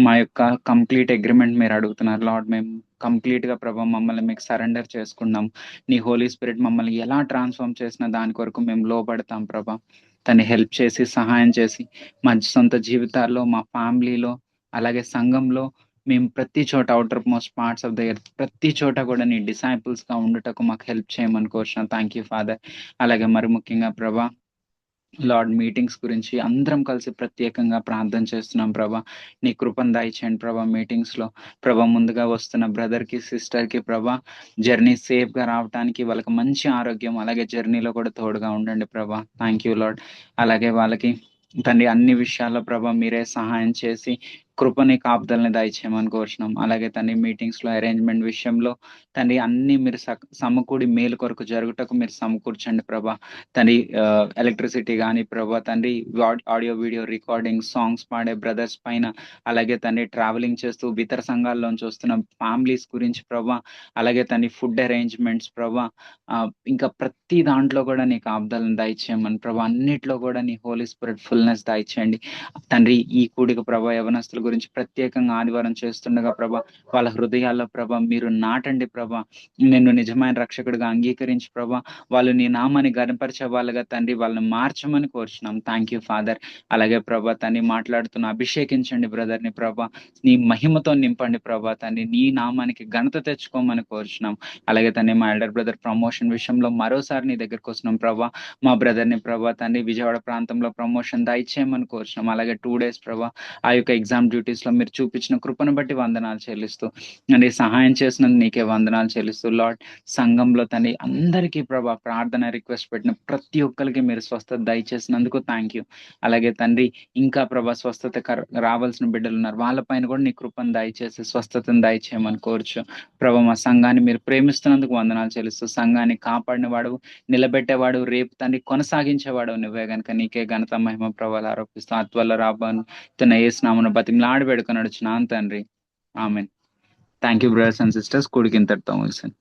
మా యొక్క కంప్లీట్ అగ్రిమెంట్ మీరు అడుగుతున్నారు లార్డ్. మేము కంప్లీట్ గా ప్రభా మమ్మల్ని మీకు సరెండర్ చేసుకున్నాం. నీ హోలీ స్పిరిట్ మమ్మల్ని ఎలా ట్రాన్స్ఫార్మ్ చేసిన దాని కొరకు మేము లోబడతాం ప్రభా. తను హెల్ప్ చేసి సహాయం చేసి మా సొంత జీవితాల్లో, మా ఫ్యామిలీలో, అలాగే సంఘంలో మేము ప్రతి చోట outer most parts of the earth ప్రతి చోట కూడా నీ డిసైపుల్స్ గా ఉండటకు మాకు హెల్ప్ చేయమని కోరుచున్నాం. Thank you father. అలాగే మరి ముఖ్యంగా ప్రభా లార్డ్ మీటింగ్స్ గురించి అందరం కలిసి ప్రత్యేకంగా ప్రార్థన చేస్తున్నాం ప్రభా. నీ కృపను దయచేయండి ప్రభా. మీటింగ్స్ లో ప్రభా ముందుగా వస్తున్న బ్రదర్ కి సిస్టర్ కి ప్రభా జర్నీ సేఫ్ గా రావడానికి వాళ్ళకి మంచి ఆరోగ్యం, అలాగే జర్నీలో కూడా తోడుగా ఉండండి ప్రభా. Thank you lord. అలాగే వాళ్ళకి తండ్రి అన్ని విషయాల్లో ప్రభా మీరే సహాయం చేసి కృపని కాపుదలని దయచేయమని కోరుచున్నాం. అలాగే తండ్రి మీటింగ్స్ లో అరేంజ్మెంట్ విషయంలో తండ్రి అన్ని మీరు సమకూడి మేలు కొరకు జరుగుటకు మీరు సమకూర్చండి ప్రభా. తండ్రి ఎలక్ట్రిసిటీ కానీ ప్రభా తండ్రి ఆడియో వీడియో రికార్డింగ్, సాంగ్స్ పాడే బ్రదర్స్ పైన, అలాగే తండ్రి ట్రావెలింగ్ చేస్తూ ఇతర సంఘాల్లోంచి వస్తున్న ఫ్యామిలీస్ గురించి ప్రభా, అలాగే తండ్రి ఫుడ్ అరేంజ్మెంట్స్ ప్రభా, ఇంకా ప్రతి దాంట్లో కూడా నీకు ఆబ్దాలను దయచేయమని ప్రభా. అన్నిట్లో కూడా నీ హోలీ స్పిరిట్ ఫుల్నెస్ దయచేయండి తండ్రి. ఈ కూడిక ప్రభా యవనస్తుల గురించి ప్రత్యేకంగా ఆదివారం చేస్తుండగా ప్రభా వాళ్ళ హృదయాల్లో ప్రభా మీరు నాటండి ప్రభా. నిన్ను నిజమైన రక్షకుడిగా అంగీకరించి ప్రభా వాళ్ళు నీ నామాన్ని గణపరిచే వాళ్ళగా తండ్రి వాళ్ళని మార్చమని కోరుచున్నాం. Thank you father. అలాగే ప్రభా తండ్రి మాట్లాడుతున్న అభిషేకించండి బ్రదర్ని ప్రభా. నీ మహిమతో నింపండి ప్రభా తండ్రి. నీ నామానికి ఘనత తెచ్చుకోమని కోరుచున్నాం. అలాగే తండ్రి మా ఎల్డర్ బ్రదర్ ప్రమోషన్ విషయంలో మరోసారి నీ దగ్గరకు వస్తున్నాం ప్రభా. మా బ్రదర్ని ప్రభా తండ్రి విజయవాడ ప్రాంతంలో ప్రమోషన్ దయచేయమని కోరుచున్నాం. అలాగే 2 days ప్రభా ఆ యొక్క ఎగ్జామ్ డ్యూటీస్ లో మీరు చూపించిన కృపను బట్టి వందనాలు చెల్లిస్తూ తండ్రి సహాయం చేసినందుకు నీకే వందనాలు చెల్లిస్తూ లార్డ్ సంఘంలో తండ్రి అందరికీ ప్రభా ప్రార్థన రిక్వెస్ట్ పెట్టిన ప్రతి ఒక్కరికి మీరు స్వస్థత దయచేసినందుకు థ్యాంక్ యూ. అలాగే తండ్రి ఇంకా ప్రభా స్వస్థత రావాల్సిన బిడ్డలు ఉన్నారు, వాళ్ళపైన కూడా నీ కృపను దయచేసి స్వస్థతను దయచేయమని కోరుచు ప్రభా. మా సంఘాన్ని మీరు ప్రేమిస్తున్నందుకు వందనాలు చెల్లిస్తూ సంఘాన్ని కాపాడినవాడు, నిలబెట్టేవాడు, రేపు తండ్రి కొనసాగించేవాడు నువ్వే గనుక నీకే ఘనత మహిమ ప్రభావాలు ఆరోపిస్తూ అత్వల్ల రాబాను తన ఏసునామను బతిమలాడి వేడుకొని నడుచున్నాను తండ్రి. Amen. Thank you brothers and sisters. కూడికి ఇంతటితో ముగిసింది.